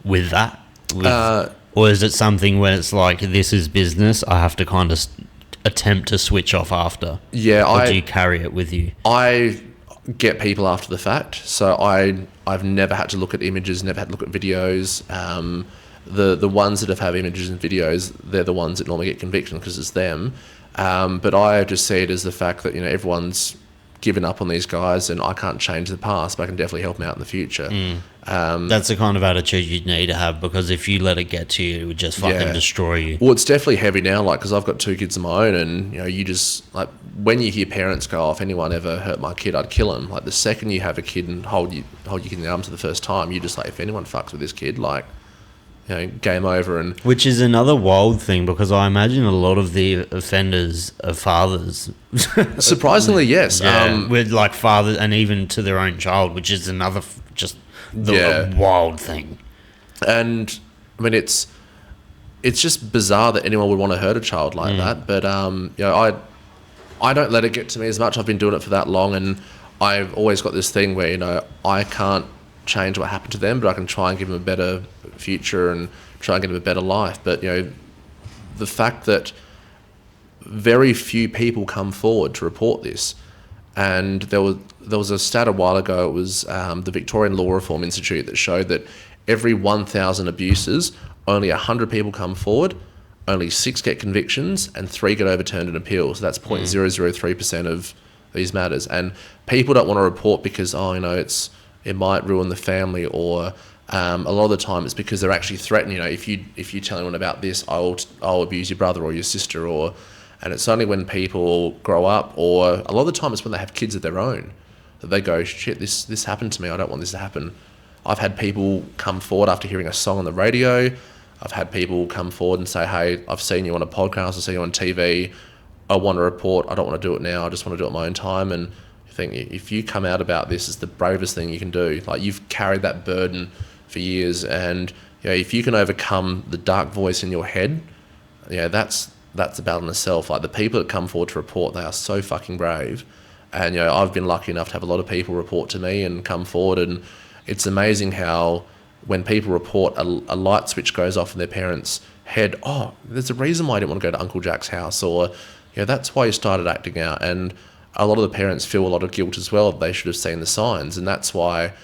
with that, or is it something where it's like, this is business? I have to kind of attempt to switch off after. Yeah, or do you carry it with you? I get people after the fact, so I've never had to look at images, never had to look at videos. The ones that have images and videos, they're the ones that normally get conviction because it's them. But I just see it as the fact that, everyone's given up on these guys, and I can't change the past, but I can definitely help them out in the future. That's the kind of attitude you need to have, because if you let it get to you, it would just fucking destroy you. Well, it's definitely heavy now, like, because I've got 2 kids of my own, and, you just, like, when you hear parents go, if anyone ever hurt my kid, I'd kill him. Like, the second you have a kid and hold your kid in the arms for the first time, you're just like, if anyone fucks with this kid, like, game over. And which is another wild thing, because I imagine a lot of the offenders are fathers. Surprisingly, yes. With like fathers, and even to their own child, which is another wild thing. And I mean, it's just bizarre that anyone would want to hurt a child like that. But I don't let it get to me as much. I've been doing it for that long, and I've always got this thing where I can't change what happened to them, but I can try and give them a better future and try and give them a better life. But the fact that very few people come forward to report this, and there was a stat a while ago. It was the Victorian Law Reform Institute that showed that every 1,000 abuses, only 100 people come forward, only 6 get convictions, and 3 get overturned in appeals. So that's 0.003% of these matters. And people don't want to report because it might ruin the family, or a lot of the time it's because they're actually threatened. If you tell anyone about this, I'll abuse your brother or your sister, and it's only when people grow up, or a lot of the time it's when they have kids of their own, that they go, shit, this happened to me, I don't want this to happen. I've had people come forward after hearing a song on the radio. I've had people come forward and say, hey, I've seen you on a podcast, I've seen you on TV, I want to report, I don't want to do it now, I just want to do it at my own time. And I think if you come out about this, it's the bravest thing you can do. Like, you've carried that burden for years, and if you can overcome the dark voice in your head, that's a battle in itself. Like, the people that come forward to report, they are so fucking brave. And I've been lucky enough to have a lot of people report to me and come forward, and it's amazing how when people report, a light switch goes off in their parents' head. Oh, there's a reason why I didn't want to go to Uncle Jack's house, or that's why you started acting out. And a lot of the parents feel a lot of guilt as well. They should have seen the signs, and that's why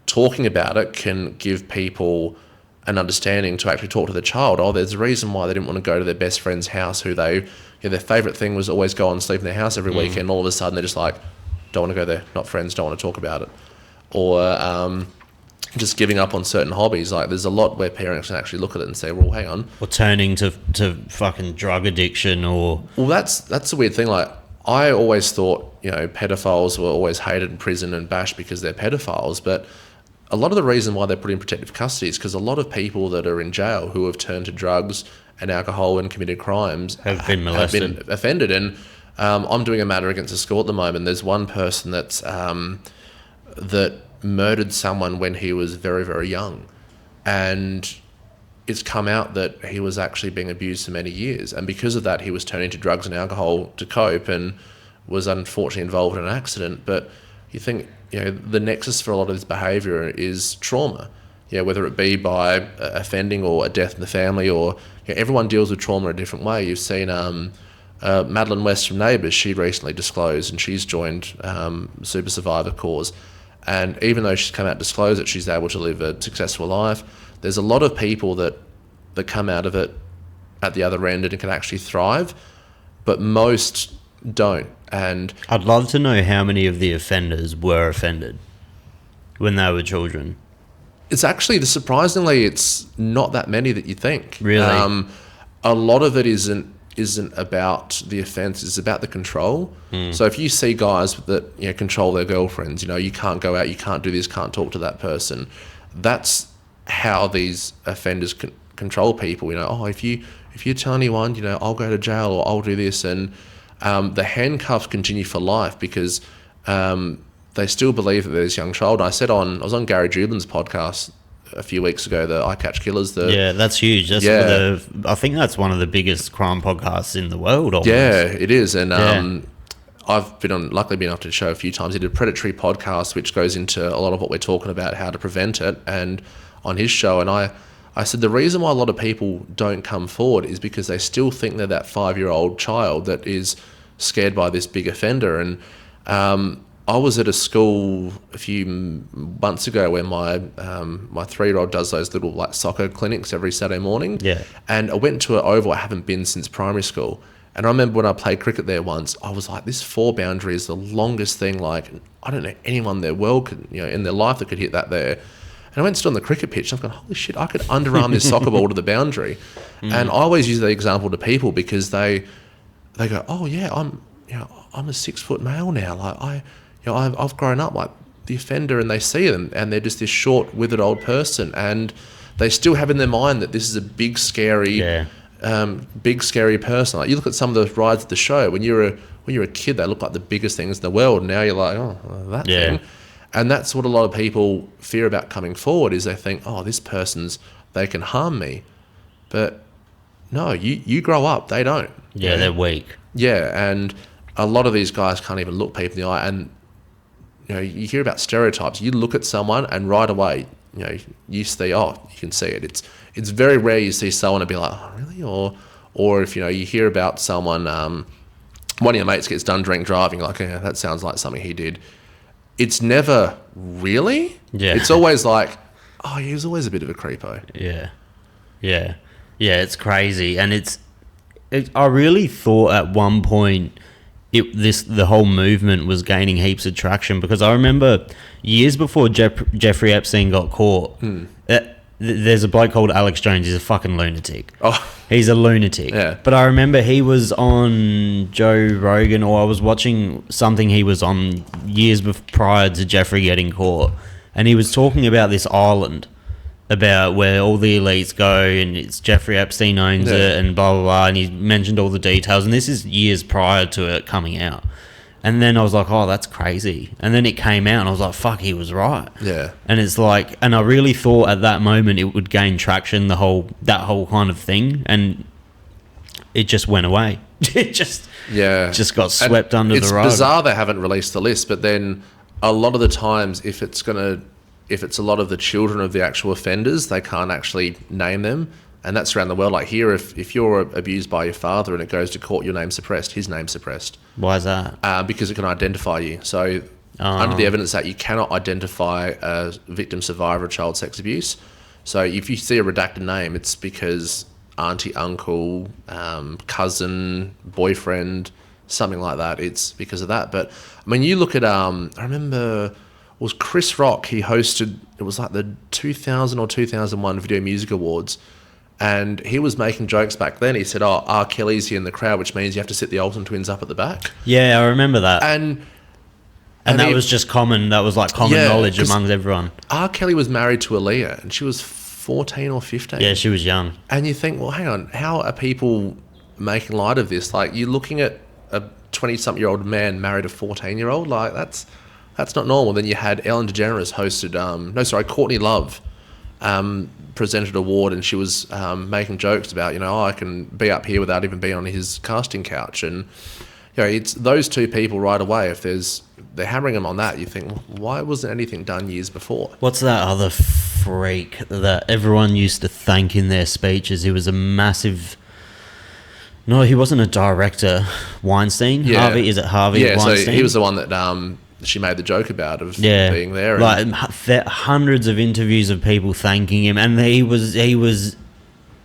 talking about it can give people an understanding to actually talk to the child. Oh, there's a reason why they didn't want to go to their best friend's house, who their favourite thing was always go and sleep in their house every weekend. All of a sudden they're just like, don't want to go there, not friends, don't want to talk about it. Or just giving up on certain hobbies. Like, there's a lot where parents can actually look at it and say, well, hang on. Or turning to fucking drug addiction, or... Well, that's a weird thing. Like, I always thought, pedophiles were always hated in prison and bashed because they're pedophiles, but a lot of the reason why they're put in protective custody is because a lot of people that are in jail who have turned to drugs and alcohol and committed crimes have been molested, have been offended. And I'm doing a matter against a school at the moment. There's one person that's that murdered someone when he was very, very young, and it's come out that he was actually being abused for many years, and because of that he was turning to drugs and alcohol to cope, and was unfortunately involved in an accident. But you think, the nexus for a lot of this behaviour is trauma, whether it be by offending or a death in the family, or everyone deals with trauma in a different way. You've seen Madeline West from Neighbours, she recently disclosed, and she's joined Super Survivor cause. And even though she's come out and disclosed it, she's able to live a successful life. There's a lot of people that come out of it at the other end and can actually thrive, but most don't. And I'd love to know how many of the offenders were offended when they were children. It's actually, surprisingly, it's not that many that you think. Really? A lot of it isn't about the offence, it's about the control. So if you see guys that control their girlfriends, you can't go out, you can't do this, can't talk to that person. That's how these offenders control people. If you tell anyone, I'll go to jail, or I'll do this, and the handcuffs continue for life because they still believe that there's this young child. I was on Gary Jublin's podcast a few weeks ago, the I Catch Killers. That's huge. I think that's one of the biggest crime podcasts in the world. Almost. Yeah, it is. And I've luckily been up to the show a few times. He did a predatory podcast, which goes into a lot of what we're talking about, how to prevent it, and on his show. And I said the reason why a lot of people don't come forward is because they still think they're that 5-year-old child that is scared by this big offender. And I was at a school a few months ago where my 3-year-old does those little soccer clinics every Saturday morning. Yeah. And I went to an oval I haven't been since primary school. And I remember when I played cricket there once, I was like, this 4 boundary is the longest thing. Like, I don't know anyone in their world could, in their life that could hit that there. And I went and stood on the cricket pitch, and I've gone, holy shit, I could underarm this soccer ball to the boundary. And I always use that example to people because they go, oh yeah, I'm a 6 foot male now. Like I've grown up like the offender, and they see them, and they're just this short, withered old person, and they still have in their mind that this is a big, scary person. Like you look at some of the rides at the show when you're a kid, they look like the biggest things in the world. And now you're like, oh, that thing. And that's what a lot of people fear about coming forward is they think, oh, this they can harm me. But no, you grow up, they don't. Yeah, they're weak. Yeah, and a lot of these guys can't even look people in the eye. And you hear about stereotypes. You look at someone and right away, you see, you can see it. It's very rare you see someone and be like, oh, really? Or if, you hear about someone, one of your mates gets done drink driving, like, yeah, that sounds like something he did. It's never really. Yeah. It's always like, oh, he was always a bit of a creepo. Yeah. Yeah. Yeah, it's crazy. And I really thought at one point the whole movement was gaining heaps of traction, because I remember years before Jeffrey Epstein got caught, there's a bloke called Alex Jones. He's a fucking lunatic. Oh. He's a lunatic. Yeah. But I remember he was on Joe Rogan, or I was watching something he was on years prior to Jeffrey getting caught, and he was talking about this island, about where all the elites go, and it's Jeffrey Epstein owns it, and blah, blah, blah, and he mentioned all the details, and this is years prior to it coming out. And then I was like, oh, that's crazy. And then it came out, and I was like, fuck, he was right. Yeah. And it's like, and I really thought at that moment it would gain traction, that whole kind of thing, and it just went away. It just got swept under the rug. It's bizarre they haven't released the list, but then a lot of the times, if it's a lot of the children of the actual offenders, they can't actually name them. And that's around the world. Like here, if you're abused by your father and it goes to court, your name's suppressed, his name's suppressed. Why is that? Because it can identify you. So under the Evidence Act, you cannot identify a victim, survivor of child sex abuse. So if you see a redacted name, it's because auntie, uncle, cousin, boyfriend, something like that. It's because of that. But I mean, you look at, I remember it was Chris Rock. He hosted, it was like the 2000 or 2001 Video Music Awards. And he was making jokes back then. He said, oh, R. Kelly's here in the crowd, which means you have to sit the Olsen twins up at the back. Yeah, I remember that. And that was just common. That was like common knowledge among everyone. R. Kelly was married to Aaliyah, and she was 14 or 15. Yeah, she was young. And you think, well, hang on, how are people making light of this? Like, you're looking at a 20-something-year-old man married a 14-year-old? Like, that's not normal. Then you had Ellen DeGeneres hosted, Courtney Love presented an award, and she was making jokes about, I can be up here without even being on his casting couch. And, it's those two people right away. If they're hammering them on that, you think, well, why wasn't anything done years before? What's that other freak that everyone used to thank in their speeches? He was a massive... No, he wasn't a director. Weinstein? Yeah. Harvey? Is it Harvey Weinstein? So he was the one that... she made the joke about of being there. Like hundreds of interviews of people thanking him, and he was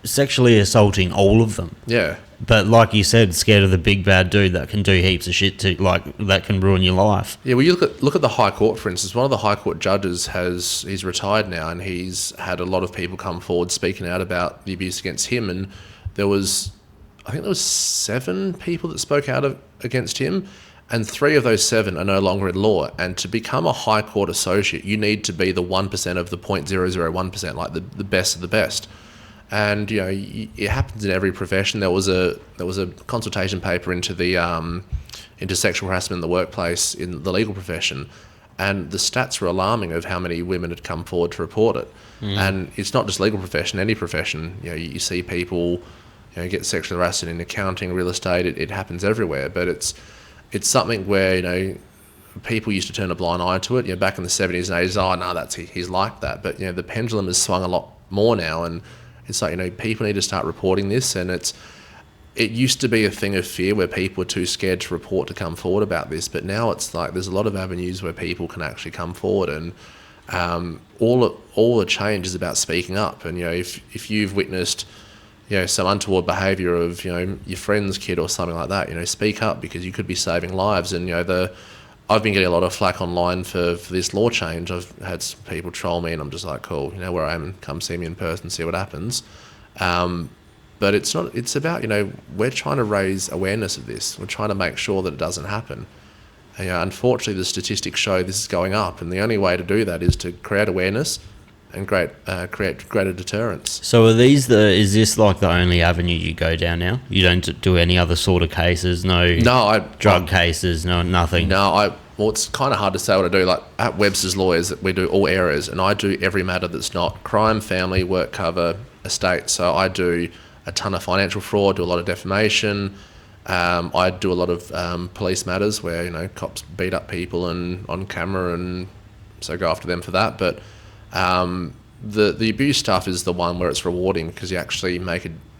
sexually assaulting all of them. Yeah. But like you said, scared of the big bad dude that can do heaps of shit that can ruin your life. Yeah, well, you look at the High Court, for instance. One of the High Court judges he's retired now, and he's had a lot of people come forward speaking out about the abuse against him. And there was 7 people that spoke out against him. And 3 of those 7 are no longer in law. And to become a High Court associate, you need to be the 1% of the 0.001%, like the best of the best. And it happens in every profession. There was a consultation paper into sexual harassment in the workplace in the legal profession, and the stats were alarming of how many women had come forward to report it. And it's not just legal profession; any profession. You see people get sexually harassed in accounting, real estate. It happens everywhere. But it's something where people used to turn a blind eye to it. Back in the 70s and 80s, oh no, he's like that. But the pendulum has swung a lot more now, and it's like people need to start reporting this. And it used to be a thing of fear where people were too scared to report, to come forward about this. But now it's like there's a lot of avenues where people can actually come forward, and all the change is about speaking up. And if you've witnessed some untoward behaviour of, your friend's kid or something like that, speak up, because you could be saving lives. And, I've been getting a lot of flack online for this law change. I've had some people troll me, and I'm just like, cool, where I am, and come see me in person, see what happens. But it's about, we're trying to raise awareness of this. We're trying to make sure that it doesn't happen. And, unfortunately, the statistics show this is going up, and the only way to do that is to create awareness and create greater deterrence. So is this like the only avenue you go down now? You don't do any other sort of cases? No, drug cases, no, nothing? No, well, it's kind of hard to say what I do. Like at Websters Lawyers, we do all areas, and I do every matter that's not crime, family, work cover, estate. So I do a ton of financial fraud, do a lot of defamation. I do a lot of police matters where, cops beat up people and on camera, and so go after them for that. But the abuse stuff is the one where it's rewarding, because you actually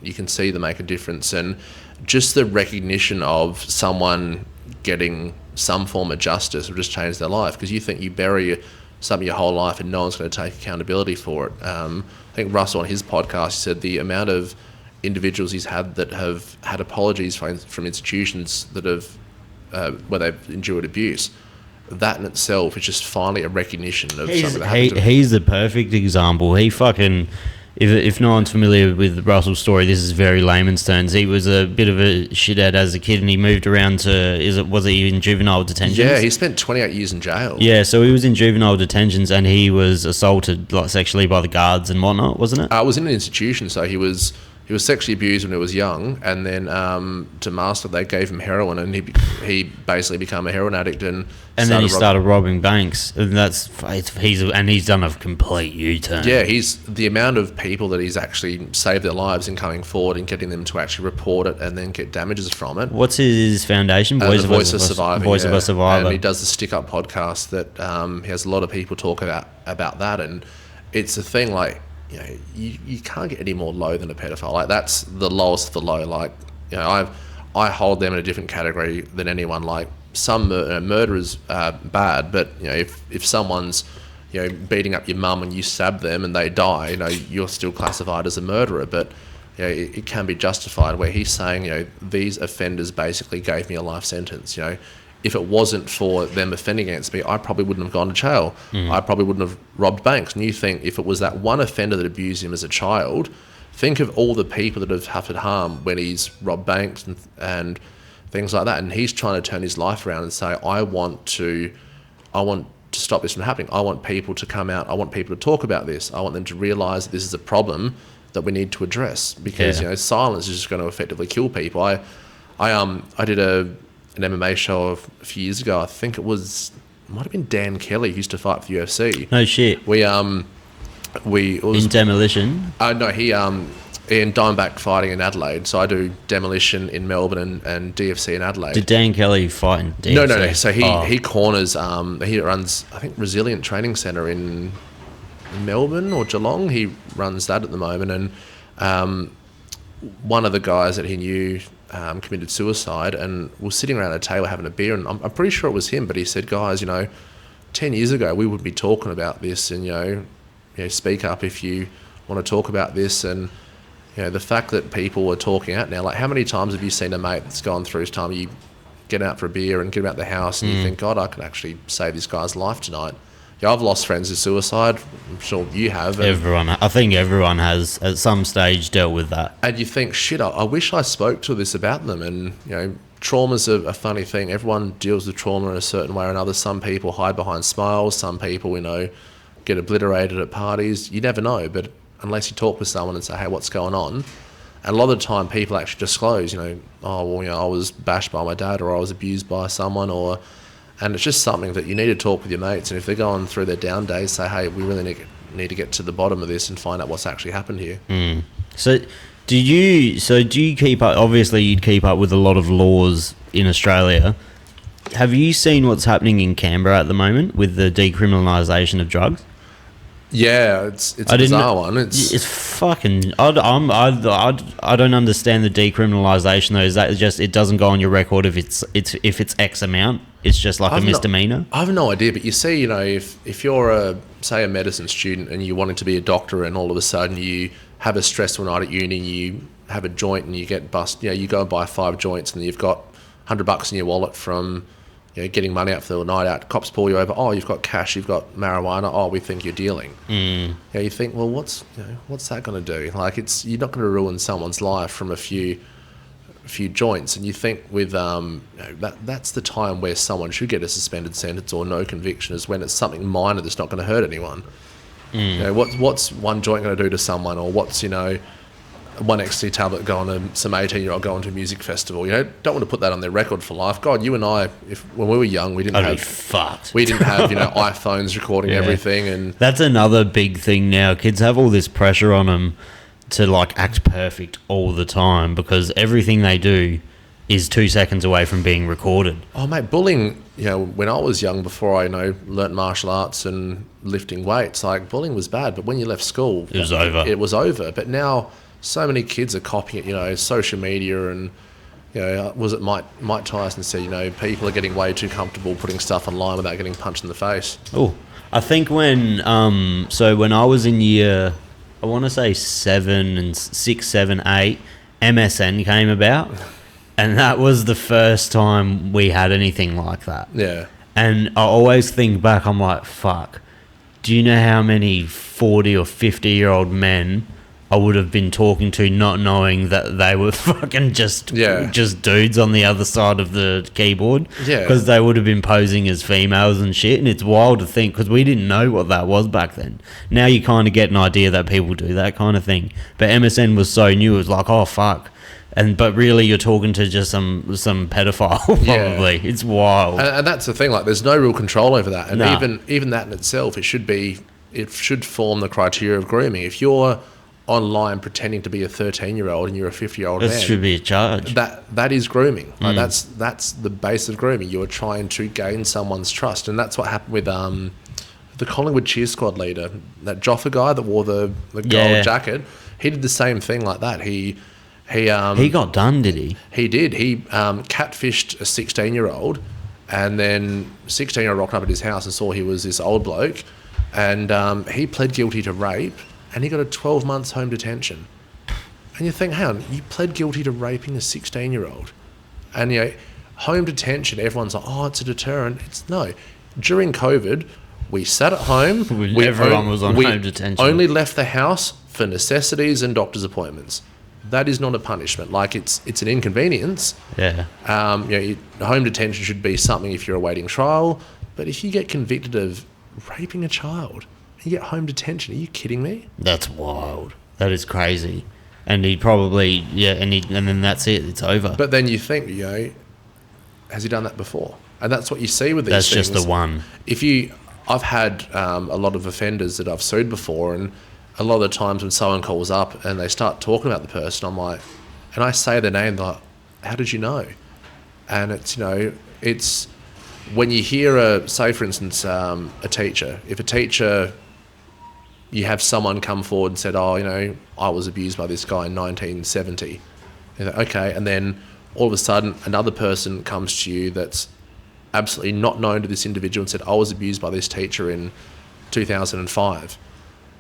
you can see them make a difference, and just the recognition of someone getting some form of justice will just change their life, because you think you bury something your whole life and no one's going to take accountability for it. I think Russell on his podcast said the amount of individuals he's had that have had apologies from institutions that have where they've endured abuse. That in itself is just finally a recognition of something that happened to him. He's the perfect example. He fucking, if no one's familiar with Russell's story, this is very layman's terms. He was a bit of a shithead as a kid, and he moved around to, was he in juvenile detention? Yeah, he spent 28 years in jail. Yeah, so he was in juvenile detentions, and he was assaulted sexually by the guards and whatnot, wasn't it? I was in an institution, so he was sexually abused when he was young, and then to master, they gave him heroin, and he basically became a heroin addict, and then he started robbing banks, and he's done a complete U-turn. Yeah, the amount of people that he's actually saved their lives in coming forward and getting them to actually report it and then get damages from it. What's his foundation? Voice of a Survivor. Voice of a Survivor. And he does the Stick Up podcast that he has a lot of people talk about that, and it's a thing like, you can't get any more low than a pedophile. Like, that's the lowest of the low. Like, I hold them in a different category than anyone. Like, some murder is bad, but if someone's beating up your mum and you stab them and they die, you're still classified as a murderer. But it can be justified. Where he's saying, these offenders basically gave me a life sentence. If it wasn't for them offending against me, I probably wouldn't have gone to jail. I probably wouldn't have robbed banks. And you think, if it was that one offender that abused him as a child, think of all the people that have suffered harm when he's robbed banks and things like that. And he's trying to turn his life around and say, I want to stop this from happening. I want people to come out. I want people to talk about this. I want them to realise that this is a problem that we need to address, because silence is just going to effectively kill people. I did an MMA show a few years ago. I think it might have been Dan Kelly, who used to fight for the UFC. No shit. In Demolition? No, he in Diamondback fighting in Adelaide. So I do Demolition in Melbourne and DFC in Adelaide. Did Dan Kelly fight in DFC? No. So he corners. He runs, I think, Resilient Training Centre in Melbourne or Geelong. He runs that at the moment, and one of the guys that he knew committed suicide, and was sitting around a table having a beer, and I'm pretty sure it was him, but he said, guys, 10 years ago we would be talking about this, and speak up if you want to talk about this. And the fact that people are talking out now, like, how many times have you seen a mate that's gone through his time, you get out for a beer and get him out the house, and you think, God, I could actually save this guy's life tonight. I've lost friends to suicide. I'm sure you have. I think everyone has at some stage dealt with that. And you think, shit, I wish I spoke to this about them. And, trauma's a funny thing. Everyone deals with trauma in a certain way or another. Some people hide behind smiles. Some people, get obliterated at parties. You never know. But unless you talk with someone and say, hey, what's going on? And a lot of the time people actually disclose, I was bashed by my dad, or I was abused by someone, and it's just something that you need to talk with your mates. And if they're going through their down days, say, hey, we really need to get to the bottom of this and find out what's actually happened here. So do you keep up, obviously you'd keep up with a lot of laws in Australia. Have you seen what's happening in Canberra at the moment with the decriminalisation of drugs? Yeah, it's a bizarre one. It's fucking. I don't understand the decriminalisation though. Is that just it doesn't go on your record if it's X amount? It's just like a misdemeanor. I have no idea, but you see, if you're a medicine student and you wanted to be a doctor, and all of a sudden you have a stressful night at uni, you have a joint and you get bust, you go and buy 5 joints and you've got $100 in your wallet from getting money out for the night out. Cops pull you over. Oh, you've got cash. You've got marijuana. Oh, we think you're dealing. You think, well, what's that going to do? Like, you're not going to ruin someone's life from a few joints. And you think with that's the time where someone should get a suspended sentence or no conviction, is when it's something minor that's not going to hurt anyone. What's one joint going to do to someone, or what's one ecstasy tablet going to some 18-year-old going to a music festival? Don't want to put that on their record for life. God, you and I, when we were young, we didn't have iPhones recording everything, and that's another big thing now. Kids have all this pressure on them to like act perfect all the time, because everything they do is 2 seconds away from being recorded. Oh mate, bullying, when I was young, before I learnt martial arts and lifting weights, like, bullying was bad, but when you left school, it was over. But now so many kids are copying it, social media, and was it Mike Tyson said, people are getting way too comfortable putting stuff online without getting punched in the face. Oh, I think when I was in year, I want to say 6, 7, 8, MSN came about, and that was the first time we had anything like that. Yeah. And I always think back, I'm like, fuck, do you know how many 40 or 50-year-old men I would have been talking to, not knowing that they were fucking just dudes on the other side of the keyboard? Yeah. Because they would have been posing as females and shit. And it's wild to think, because we didn't know what that was back then. Now you kind of get an idea that people do that kind of thing. But MSN was so new, it was like, oh, fuck. But really, you're talking to just some pedophile, probably. Yeah. It's wild. And that's the thing, like, there's no real control over that. And even that in itself, it should form the criteria of grooming. If you're online pretending to be a 13-year-old and you're a 50-year-old man, that should be a charge. That is grooming. Like, that's the base of grooming. You're trying to gain someone's trust, and that's what happened with the Collingwood cheer squad leader, that Joffa guy that wore the gold jacket. He did the same thing like that. He got done, did he? He did. He catfished a 16-year-old, and then 16-year-old rocked up at his house and saw he was this old bloke, and he pled guilty to rape. And he got a 12 months home detention. And you think, hang on, you pled guilty to raping a 16-year-old. And, home detention, everyone's like, oh, it's a deterrent. No. During COVID, we sat at home. Everyone was on home detention. Only left the house for necessities and doctor's appointments. That is not a punishment. Like, it's an inconvenience. Yeah. Home detention should be something if you're awaiting trial. But if you get convicted of raping a child, you get home detention. Are you kidding me? That's wild. That is crazy. And he probably, and then that's it. It's over. But then you think, has he done that before? And that's what you see with these things. That's just the one. I've had a lot of offenders that I've sued before, and a lot of the times when someone calls up and they start talking about the person, I'm like, and I say their name, they're like, how did you know? And it's when you hear say for instance, a teacher, if a teacher, you have someone come forward and said, oh, I was abused by this guy in 1970. Okay, and then all of a sudden another person comes to you that's absolutely not known to this individual and said, I was abused by this teacher in 2005.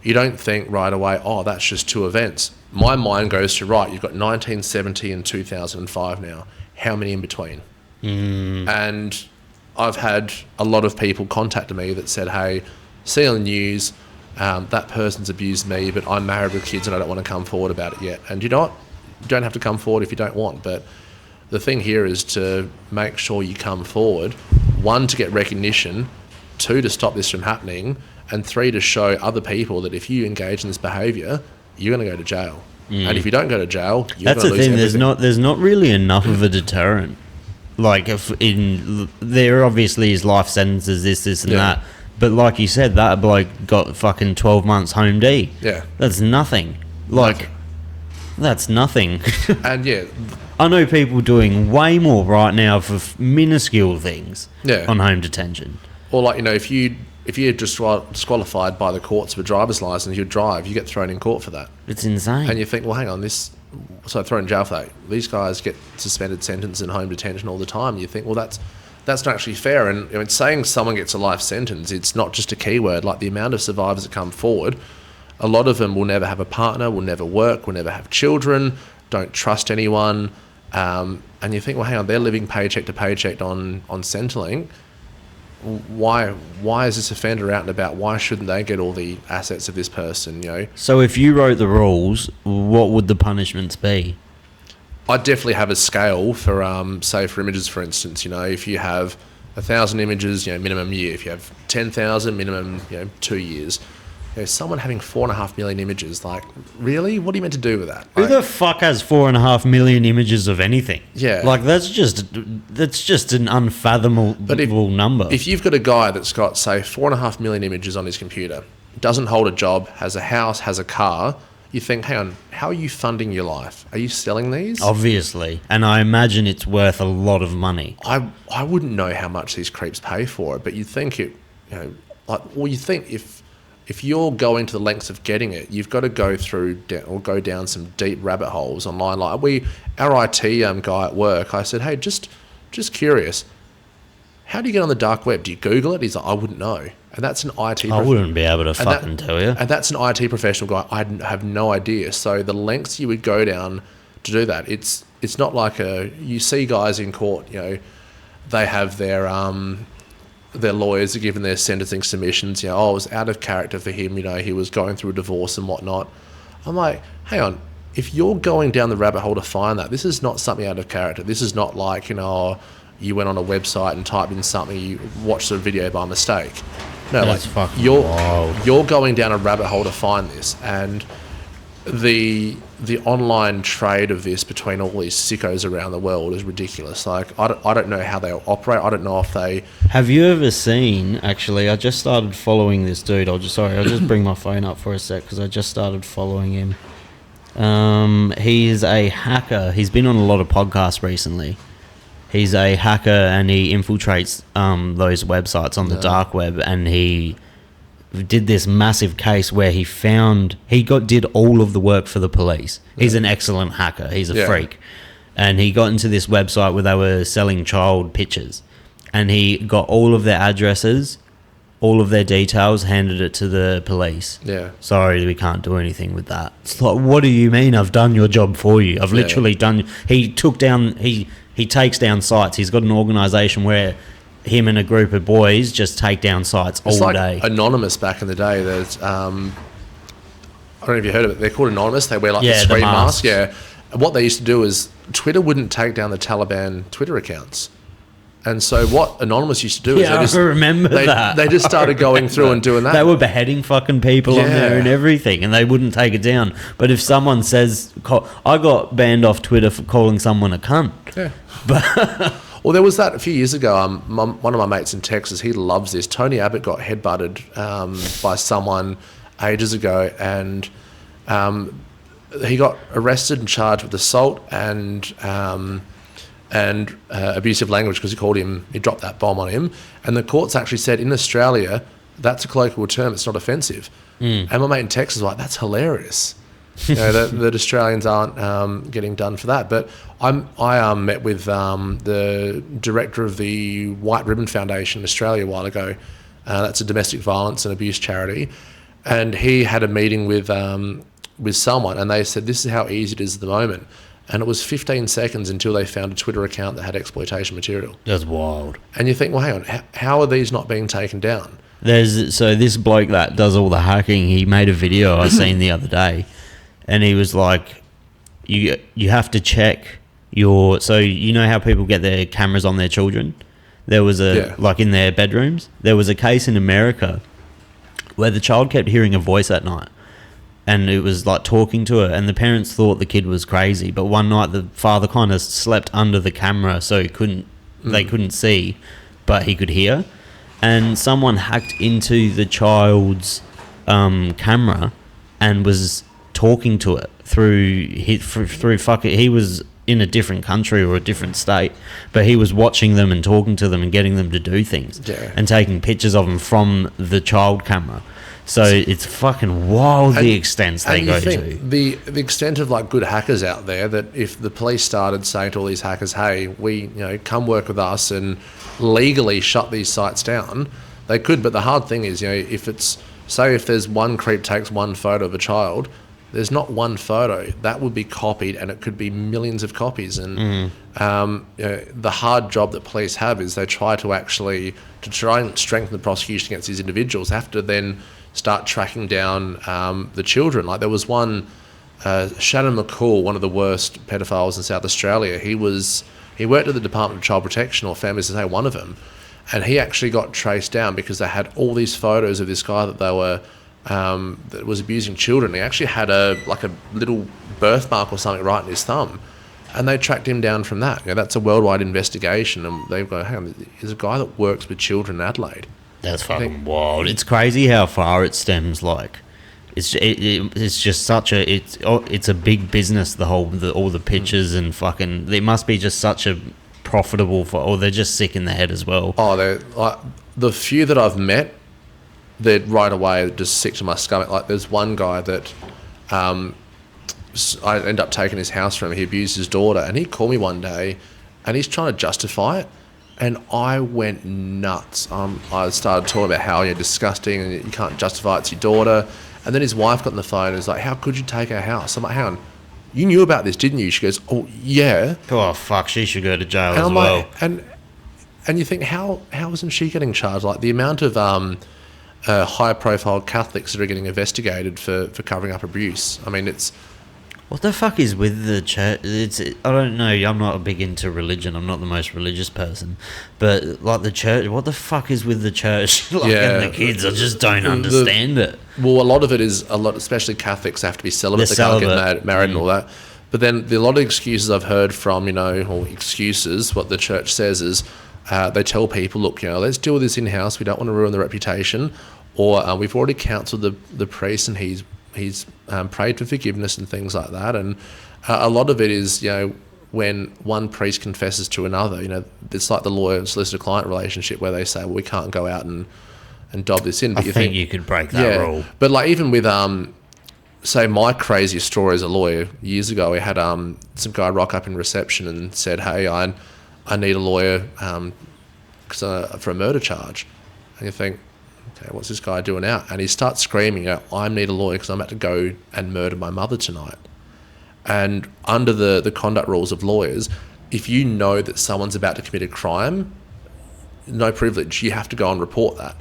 You don't think right away, oh, that's just 2 events. My mind goes to, right, you've got 1970 and 2005 now. How many in between? And I've had a lot of people contact me that said, hey, see on the news, that person's abused me, but I'm married with kids and I don't want to come forward about it yet. And you know what? You don't have to come forward if you don't want. But the thing here is to make sure you come forward, 1, to get recognition, 2, to stop this from happening, and 3, to show other people that if you engage in this behaviour, you're going to go to jail. And if you don't go to jail, you're going to lose everything. That's the thing. There's not really enough of a deterrent. Like, there obviously is life sentences, this and that. But like you said, that bloke got fucking 12 months home D. Yeah. That's nothing. That's nothing. And I know people doing way more right now for minuscule things on home detention. Or like, if you're disqualified by the courts for a driver's license, you drive, you get thrown in court for that. It's insane. And you think, well, hang on, so thrown in jail for that. These guys get suspended sentence and home detention all the time. You think, well, that's not actually fair. And saying someone gets a life sentence, it's not just a keyword. Like, the amount of survivors that come forward, a lot of them will never have a partner, will never work, will never have children. don't trust anyone. And you think, well, hang on, they're living paycheck to paycheck on Centrelink. Why is this offender out and about? Why shouldn't they get all the assets of this person? So if you wrote the rules, what would the punishments be? I'd definitely have a scale for, say, for images, for instance. If you have 1,000 images, minimum year. If you have 10,000, minimum, 2 years. Someone having 4.5 million images, like, really? What are you meant to do with that? Who the fuck has 4.5 million images of anything? Yeah. Like, that's just an unfathomable number. If you've got a guy that's got, say, 4.5 million images on his computer, doesn't hold a job, has a house, has a car, you think, hang on, how are you funding your life? Are you selling these? Obviously. And I imagine it's worth a lot of money. I wouldn't know how much these creeps pay for it, but you'd think you think if you're going to the lengths of getting it, you've got to go down some deep rabbit holes online. Like our IT guy at work, I said, hey, just curious, how do you get on the dark web? Do you Google it? He's like, I wouldn't know. And that's an IT. I wouldn't be able to fucking tell you. And that's an IT professional guy. I have no idea. So the lengths you would go down to do that, it's not like you see guys in court, they have their lawyers are given their sentencing submissions. It was out of character for him. He was going through a divorce and whatnot. I'm like, hang on. If you're going down the rabbit hole to find that, this is not something out of character. This is not like, you went on a website and typed in something, you watched a video by mistake. No, that's fucking wild. You're going down a rabbit hole to find this, and the online trade of this between all these sickos around the world is ridiculous. Like, I don't know how they operate. I don't know if they... Have you ever seen... Actually, I just started following this dude. I'll just bring my phone up for a sec because I just started following him. He's a hacker. He's been on a lot of podcasts recently. He's a hacker and he infiltrates those websites on the dark web, and he did this massive case where he did all of the work for the police. He's an excellent hacker. He's a freak. And he got into this website where they were selling child pictures, and he got all of their addresses, all of their details, handed it to the police. Yeah. Sorry, we can't do anything with that. It's like, what do you mean? I've done your job for you. I've literally done... He takes down sites. He's got an organisation where him and a group of boys just take down sites all day. It's like Anonymous back in the day. There's, I don't know if you heard of it. They're called Anonymous. They wear like the screen mask. Yeah. And what they used to do is Twitter wouldn't take down the Taliban Twitter accounts. And so what Anonymous used to do is I remember that. They just started going through and doing that. They were beheading fucking people on there and everything, and they wouldn't take it down. But if someone says... I got banned off Twitter for calling someone a cunt. Yeah. Well, there was that a few years ago. One of my mates in Texas, he loves this. Tony Abbott got headbutted by someone ages ago, and he got arrested and charged with assault and abusive language because he dropped that bomb on him. And the courts actually said in Australia, that's a colloquial term, it's not offensive. And my mate in Texas was like, that's hilarious. That Australians aren't getting done for that. But I met with the director of the White Ribbon Foundation in Australia a while ago. That's a domestic violence and abuse charity. And he had a meeting with someone, and they said, this is how easy it is at the moment. And it was 15 seconds until they found a Twitter account that had exploitation material. That's wild. And you think, well, hang on, how are these not being taken down? So this bloke that does all the hacking, he made a video I seen the other day, and he was like, you have to check your... So you know how people get their cameras on their children? There was like in their bedrooms? There was a case in America where the child kept hearing a voice at night. And it was like talking to her, and the parents thought the kid was crazy. But one night the father kind of slept under the camera, so they couldn't see, but he could hear. And someone hacked into the child's camera and was talking to it through he was in a different country or a different state, but he was watching them and talking to them and getting them to do things and taking pictures of them from the child camera. So it's fucking wild the extents they go to. The extent of like good hackers out there, that if the police started saying to all these hackers, hey, we come work with us and legally shut these sites down, they could. But the hard thing is, if there's one creep takes one photo of a child, there's not one photo that would be copied, and it could be millions of copies. And the hard job that police have is they try and strengthen the prosecution against these individuals, have to then start tracking down the children. Like there was one, Shannon McCall, one of the worst pedophiles in South Australia. He worked at the Department of Child Protection, or Families to Say one of them, and he actually got traced down because they had all these photos of this guy that they were that was abusing children. He actually had a little birthmark or something right in his thumb, and they tracked him down from that. That's a worldwide investigation, and they've got, hang on, there's a guy that works with children in Adelaide. That's fucking wild. It's crazy how far it stems. Like, it's just such a it's a big business. All the pictures and fucking, it must be just such a profitable or they're just sick in the head as well. Oh, they're like, the few that I've met, they're right away just sick to my stomach. Like there's one guy that I end up taking his house from him. He abused his daughter, and he called me one day and he's trying to justify it, and I went nuts. I started talking about how you're disgusting and you can't justify it, it's your daughter. And then his wife got on the phone and was like, how could you take our house? I'm like, hang on, you knew about this, didn't you? She goes, oh yeah. Oh fuck, she should go to jail as well. Like, and you think, how isn't she getting charged? Like the amount of high-profile Catholics that are getting investigated for covering up abuse. I mean, it's... What the fuck is with the church? I don't know. I'm not big into religion. I'm not the most religious person. But, like, the church... What the fuck is with the church? And the kids? I just don't understand it. Well, a lot of it is... especially Catholics have to be celibate. They can't get married and all that. But then a lot of excuses I've heard from, or excuses, what the church says is... they tell people, look, let's deal with this in-house. We don't want to ruin the reputation. Or we've already counselled the priest, and he's prayed for forgiveness and things like that. And a lot of it is, when one priest confesses to another, it's like the lawyer-solicitor-client relationship where they say, well, we can't go out and dob this in. But I think you could break that rule. But like even with, say, my craziest story as a lawyer, years ago, we had some guy rock up in reception and said, hey, I need a lawyer for a murder charge. And you think, okay, what's this guy doing out? And he starts screaming out, I need a lawyer because I'm about to go and murder my mother tonight. And under the conduct rules of lawyers, if you know that someone's about to commit a crime, no privilege, you have to go and report that.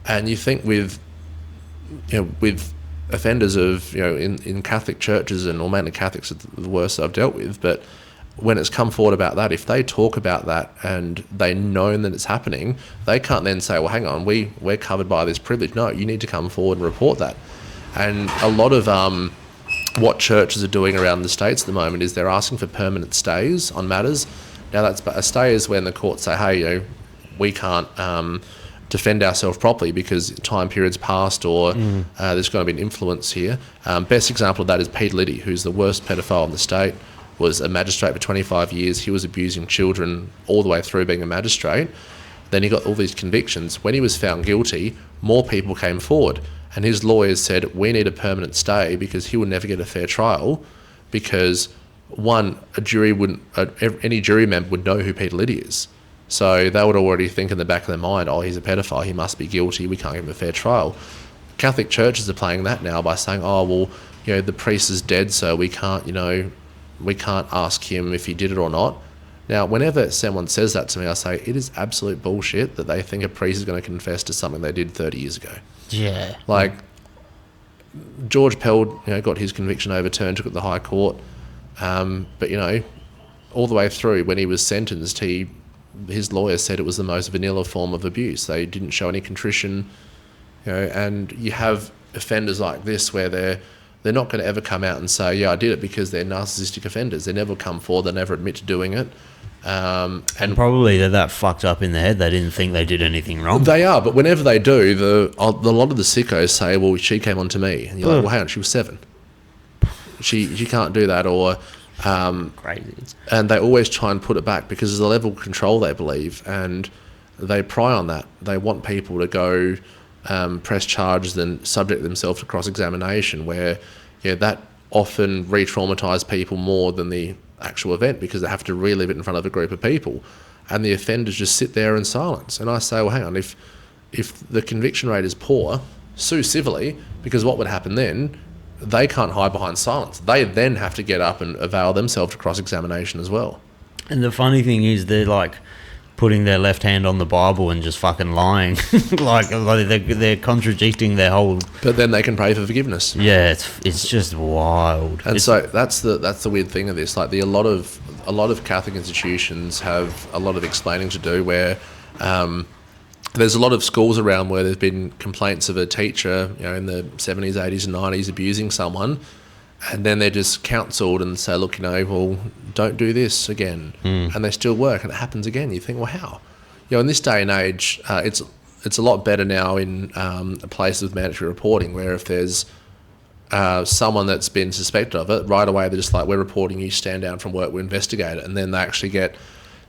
And you think with offenders of, in Catholic churches, and or mainly Catholics are the worst I've dealt with, but when it's come forward about that, if they talk about that and they know that it's happening, they can't then say, well, hang on, we're covered by this privilege. No, you need to come forward and report that. And a lot of what churches are doing around the States at the moment is they're asking for permanent stays on matters. Now, a stay is when the courts say, hey, we can't defend ourselves properly because time period's passed, or there's going to be an influence here. Best example of that is Peter Liddy, who's the worst pedophile in the state. Was a magistrate for 25 years. He was abusing children all the way through being a magistrate. Then he got all these convictions. When he was found guilty, more people came forward. And his lawyers said, we need a permanent stay because he will never get a fair trial, because, one, any jury member would know who Peter Liddy is. So they would already think in the back of their mind, oh, he's a pedophile, he must be guilty, we can't give him a fair trial. Catholic churches are playing that now by saying, oh, well, the priest is dead, so we can't ask him if he did it or not. Now, whenever someone says that to me, I say it is absolute bullshit that they think a priest is going to confess to something they did 30 years ago. Yeah. Like, George Pell, got his conviction overturned, took it to the High Court. But, all the way through, when he was sentenced, his lawyer said it was the most vanilla form of abuse. They didn't show any contrition, and you have offenders like this where they're not going to ever come out and say, yeah, I did it, because they're narcissistic offenders. They never come forward. They never admit to doing it. And probably they're that fucked up in the head they didn't think they did anything wrong. They are, but whenever they do, a lot of the sickos say, well, she came on to me. And you're like, well, hang on, she was 7. She can't do that, or... Crazy. And they always try and put it back because there's a level of control they believe, and they pry on that. They want people to go... press charges and subject themselves to cross-examination, where that often re-traumatise people more than the actual event, because they have to relive it in front of a group of people, and the offenders just sit there in silence. And I say, well, hang on, if the conviction rate is poor, sue civilly, because what would happen then, they can't hide behind silence. They then have to get up and avail themselves to cross-examination as well. And the funny thing is, they're like putting their left hand on the Bible and just fucking lying. like they're contradicting their whole... But then they can pray for forgiveness. Yeah, it's just wild. And so that's the weird thing of this. Like a lot of Catholic institutions have a lot of explaining to do, where there's a lot of schools around where there's been complaints of a teacher, in the 70s, 80s and 90s abusing someone, and then they're just counselled and say, look, well, don't do this again. And they still work, and it happens again. You think, well, how? In this day and age, it's a lot better now in places with mandatory reporting, where if there's someone that's been suspected of it, right away they're just like, we're reporting you, stand down from work, we'll investigate it. And then they actually get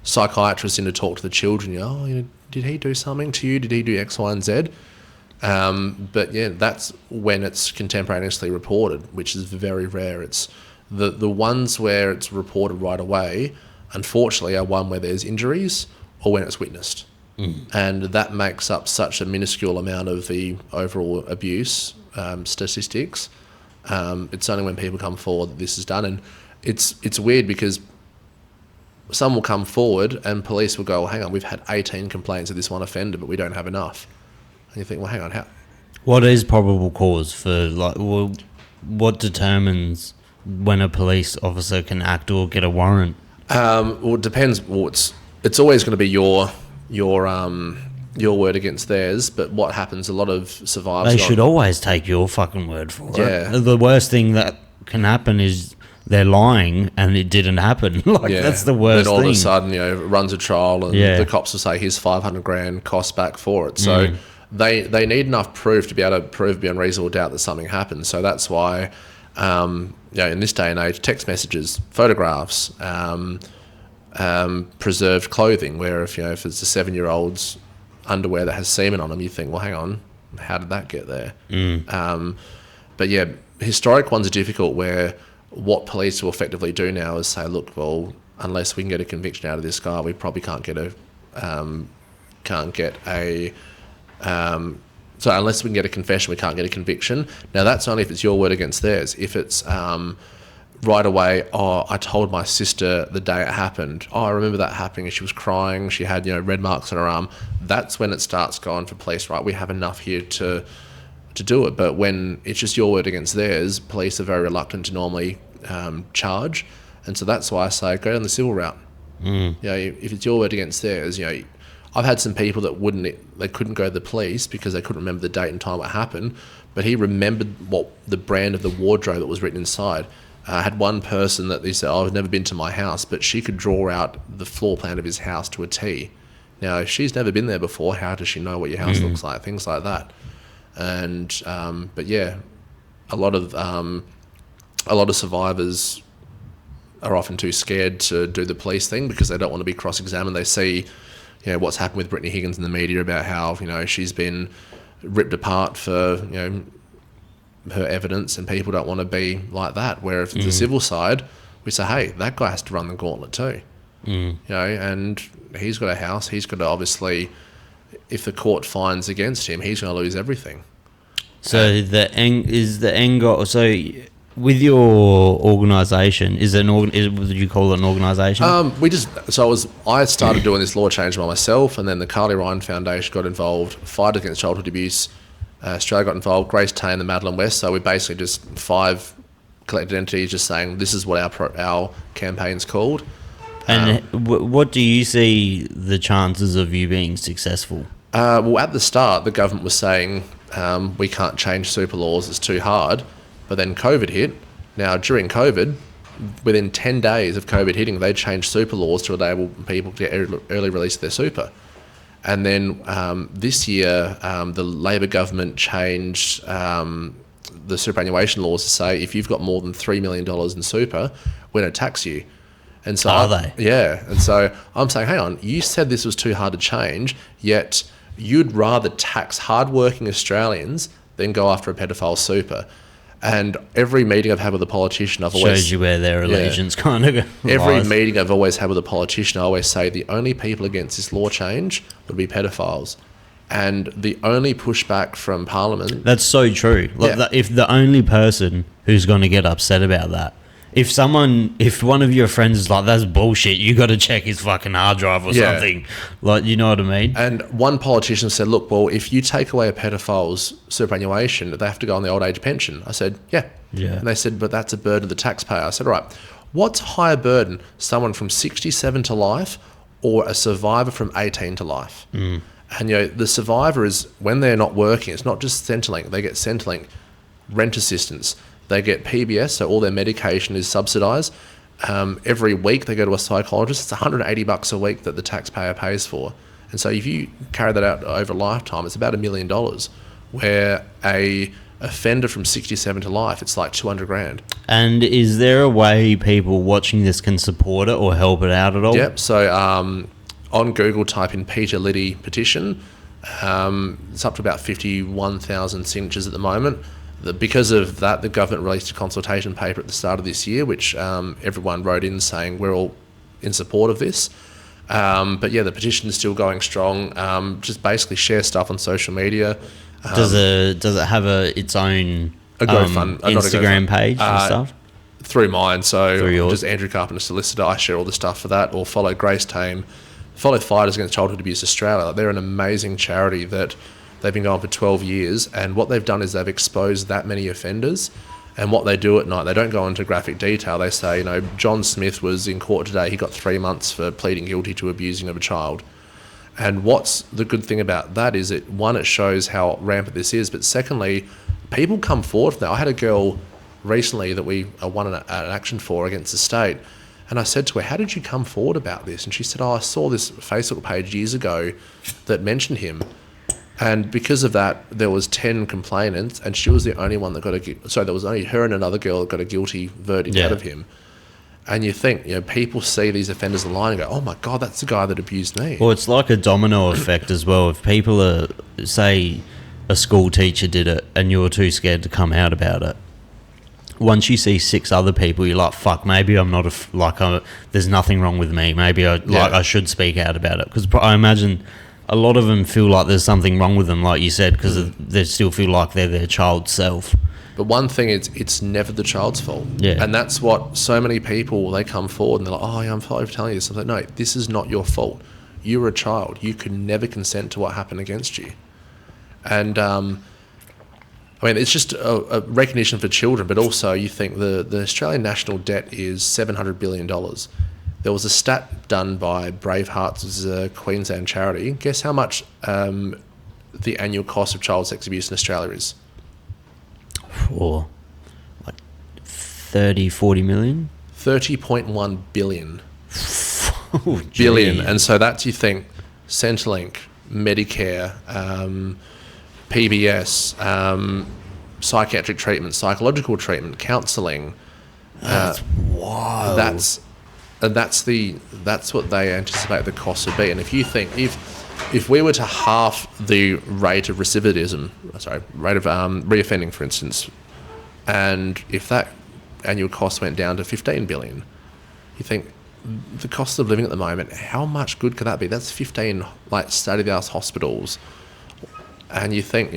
psychiatrists in to talk to the children. Did he do something to you? Did he do X, Y, and Z? But yeah, that's when it's contemporaneously reported, which is very rare. It's the ones where it's reported right away, unfortunately, are one where there's injuries or when it's witnessed. And that makes up such a minuscule amount of the overall abuse statistics. It's only when people come forward that this is done. And it's weird because some will come forward and police will go, well, hang on, we've had 18 complaints of this one offender, but we don't have enough. And you think, well, hang on, how? What is probable cause for, what determines when a police officer can act or get a warrant? Well, it depends. Well, it's always going to be your word against theirs, but what happens, a lot of survivors... They should always take your fucking word for it. Yeah. The worst thing that can happen is they're lying and it didn't happen. That's the worst thing. Then all of a sudden, it runs a trial and the cops will say, here's 500 grand costs back for it. So they need enough proof to be able to prove beyond reasonable doubt that something happened. So that's why, in this day and age, text messages, photographs, preserved clothing, where if it's a 7-year-old's underwear that has semen on them, you think, well, hang on, how did that get there? But yeah, historic ones are difficult, where what police will effectively do now is say, look, well, unless we can get a conviction out of this guy, we probably can't get a so unless we can get a confession, we can't get a conviction. Now that's only if it's your word against theirs. If it's right away, I told my sister the day it happened, I remember that happening, and she was crying, she had red marks on her arm, that's when it starts going for police, right? We have enough here to do it. But when it's just your word against theirs, police are very reluctant to normally charge. And so that's why I say go down the civil route. If it's your word against theirs, I've had some people that they couldn't go to the police because they couldn't remember the date and time it happened, but he remembered what the brand of the wardrobe that was written inside. I had one person that they said, I've never been to my house, but she could draw out the floor plan of his house to a T. Now, if she's never been there before, how does she know what your house looks like? Things like that. And but yeah, a lot of survivors are often too scared to do the police thing because they don't want to be cross-examined. They see, what's happened with Brittany Higgins in the media about how she's been ripped apart for her evidence, and people don't want to be like that. Where if it's the civil side, we say, hey, that guy has to run the gauntlet too. And he's got a house. He's got to obviously, if the court finds against him, he's going to lose everything. So the end goal. So with your organisation, would you call it an organisation? I started doing this law change by myself, and then the Carly Ryan Foundation got involved, Fight Against Childhood Abuse Australia got involved, Grace Tay and the Madeline West. So we're basically just 5 collected entities just saying this is what our campaign's called. And what do you see the chances of you being successful? Well, at the start, the government was saying we can't change super laws, it's too hard. But then COVID hit. Now, during COVID, within 10 days of COVID hitting, they changed super laws to enable people to get early release of their super. And then this year, the Labor government changed the superannuation laws to say if you've got more than $3 million in super, we're going to tax you. And so Are they? Yeah. And so I'm saying, hang on, you said this was too hard to change, yet you'd rather tax hardworking Australians than go after a pedophile super. And every meeting I've had with a politician, I've always... Shows you where their allegiance kind of Every lies. meeting I've always had with a politician, I always say the only people against this law change would be pedophiles. Mm. And the only pushback from Parliament... That's so true. Like, if the only person who's going to get upset about that, if one of your friends is like, that's bullshit, you got to check his fucking hard drive or something. Like, you know what I mean? And one politician said, look, well, if you take away a pedophile's superannuation, they have to go on the old age pension. I said, yeah. And they said, but that's a burden of the taxpayer. I said, all right, what's a higher burden, someone from 67 to life or a survivor from 18 to life? Mm. And, the survivor is, when they're not working, it's not just Centrelink. They get Centrelink, rent assistance. They get PBS, so all their medication is subsidised. Every week they go to a psychologist. It's $180 a week that the taxpayer pays for. And so if you carry that out over a lifetime, it's about $1 million. Where a offender from 67 to life, it's like $200,000. And is there a way people watching this can support it or help it out at all? Yep. So on Google, type in Peter Liddy petition. It's up to about 51,000 signatures at the moment. Because of that, the government released a consultation paper at the start of this year, which everyone wrote in saying we're all in support of this. But yeah, the petition is still going strong. Just basically share stuff on social media. Does it have its own Instagram page and stuff? Through mine, so through yours? Just Andrew Carpenter solicitor. I share all the stuff for that, or follow Grace Tame, follow Fighters Against Childhood Abuse Australia. They're an amazing charity that they've been going for 12 years, and what they've done is they've exposed that many offenders. And what they do at night, they don't go into graphic detail. They say, John Smith was in court today. He got 3 months for pleading guilty to abusing of a child. And what's the good thing about that is it shows how rampant this is, but secondly, people come forward now. I had a girl recently that we won an action for against the state, and I said to her, how did you come forward about this? And she said, I saw this Facebook page years ago that mentioned him. And because of that, there was 10 complainants, and she was the only one that there was only her and another girl that got a guilty verdict out of him. And you think, people see these offenders online and go, oh my God, that's the guy that abused me. Well, it's like a domino effect as well. If people are, say, a school teacher did it and you're too scared to come out about it, once you see 6 other people, you're like, fuck, maybe I'm not there's nothing wrong with me. Maybe I should speak out about it. Because I imagine a lot of them feel like there's something wrong with them, like you said, because they still feel like they're their child's self. But one thing is, it's never the child's fault. Yeah. And that's what so many people, they come forward and they're like, oh, yeah, I'm sorry for telling you this. I'm like, no, this is not your fault. You were a child. You could never consent to what happened against you. And, it's just a recognition for children, but also you think the Australian national debt is $700 billion. There was a stat done by Bravehearts, which is a Queensland charity. Guess how much the annual cost of child sex abuse in Australia is? For like 40 million? 30.1 billion. Oh, billion. And so that's, you think, Centrelink, Medicare, PBS, psychiatric treatment, psychological treatment, counselling. That's wild. That's what they anticipate the cost would be. And if you think, if we were to half the rate of reoffending, for instance, and if that annual cost went down to 15 billion, you think the cost of living at the moment, how much good could that be? That's 15 state-of-the-art hospitals, and you think,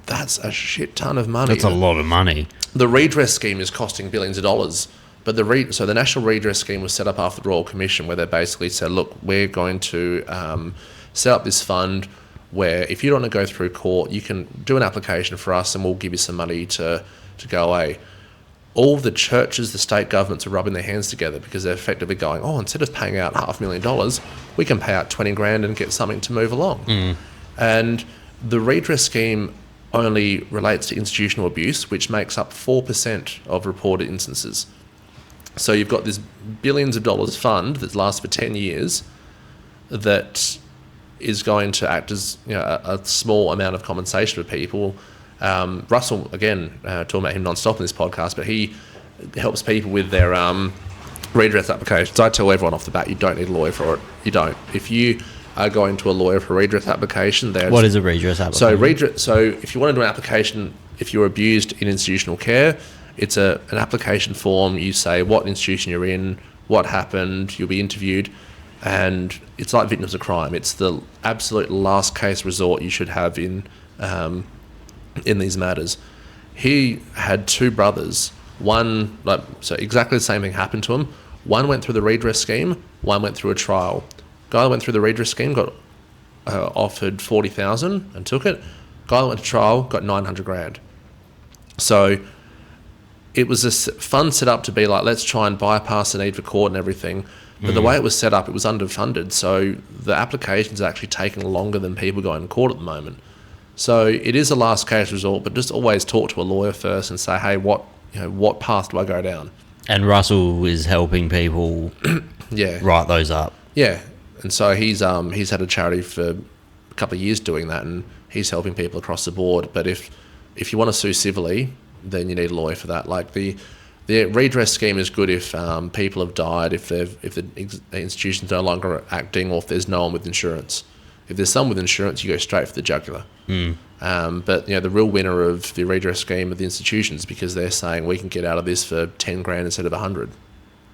that's a shit ton of money. That's a lot of money. The redress scheme is costing billions of dollars. But so the National Redress Scheme was set up after the Royal Commission, where they basically said, look, we're going to set up this fund where if you don't want to go through court, you can do an application for us and we'll give you some money to go away. All the churches, the state governments are rubbing their hands together because they're effectively going, instead of paying out $500,000, we can pay out 20 grand and get something to move along. Mm. And the redress scheme only relates to institutional abuse, which makes up 4% of reported instances. So you've got this billions of dollars fund that lasts for 10 years that is going to act as a small amount of compensation for people. Russell, again, talking about him non-stop in this podcast, but he helps people with their redress applications. I tell everyone off the bat, you don't need a lawyer for it. You don't. If you are going to a lawyer for a redress application, what is a redress application? So if you want to do an application, if you're abused in institutional care, it's an application form. You say what institution you're in, what happened, you'll be interviewed. And it's like victims of crime. It's the absolute last case resort you should have in these matters. He had two brothers. One, so exactly the same thing happened to him. One went through the redress scheme. One went through a trial. Guy that went through the redress scheme got offered $40,000 and took it. Guy that went to trial got $900,000. So it was a fun setup to be like, let's try and bypass the need for court and everything. But the way it was set up, it was underfunded. So the applications are actually taking longer than people going to court at the moment. So it is a last case resort, but just always talk to a lawyer first and say, hey, what path do I go down? And Russell is helping people write those up. Yeah. And so he's had a charity for a couple of years doing that, and he's helping people across the board. But if you want to sue civilly, then you need a lawyer for that. Like the redress scheme is good if people have died, if the institution's no longer acting, or if there's no one with insurance. If there's someone with insurance, you go straight for the jugular. But the real winner of the redress scheme are the institutions, because they're saying we can get out of this for $10,000 instead of $100,000.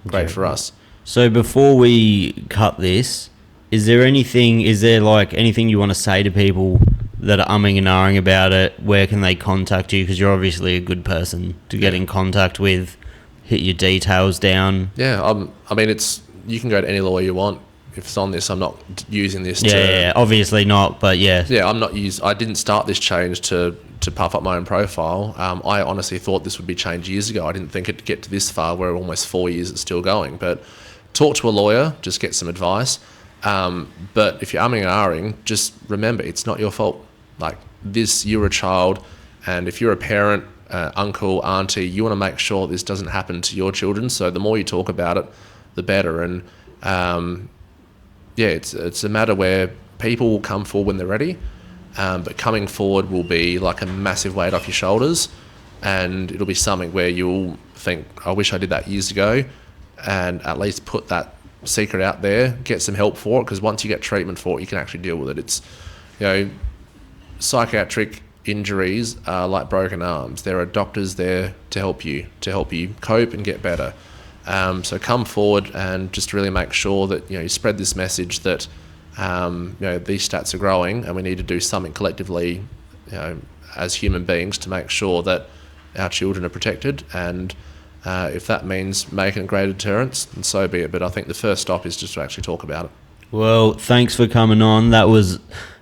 Great for us. So before we cut this, is there anything you want to say to people that are umming and ahhing about it? Where can they contact you? Because you're obviously a good person to get in contact with. Hit your details down. Yeah, I mean, you can go to any lawyer you want. If it's on this, I'm not using this Yeah, obviously not, but yeah. Yeah, I didn't start this change to puff up my own profile. I honestly thought this would be changed years ago. I didn't think it'd get to this far, where almost 4 years it's still going. But talk to a lawyer, just get some advice. But if you're umming and ahhing, just remember, it's not your fault. Like this, you're a child, and if you're a parent, uncle, auntie, you want to make sure this doesn't happen to your children. So the more you talk about it, the better. And it's a matter where people will come forward when they're ready, but coming forward will be like a massive weight off your shoulders, and it'll be something where you'll think, I wish I did that years ago, and at least put that secret out there, get some help for it, because once you get treatment for it, you can actually deal with it. It's, psychiatric injuries are like broken arms. There are doctors there to help you cope and get better. So come forward and just really make sure that you spread this message that these stats are growing, and we need to do something collectively, as human beings, to make sure that our children are protected. And if that means making a greater deterrence, then so be it. But I think the first stop is just to actually talk about it. Well, thanks for coming on. That was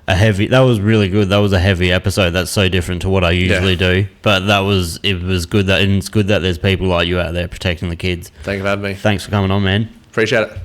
really good. That was a heavy episode. That's so different to what I usually do. But it was good, and it's good that there's people like you out there protecting the kids. Thank you for having me. Thanks for coming on, man. Appreciate it.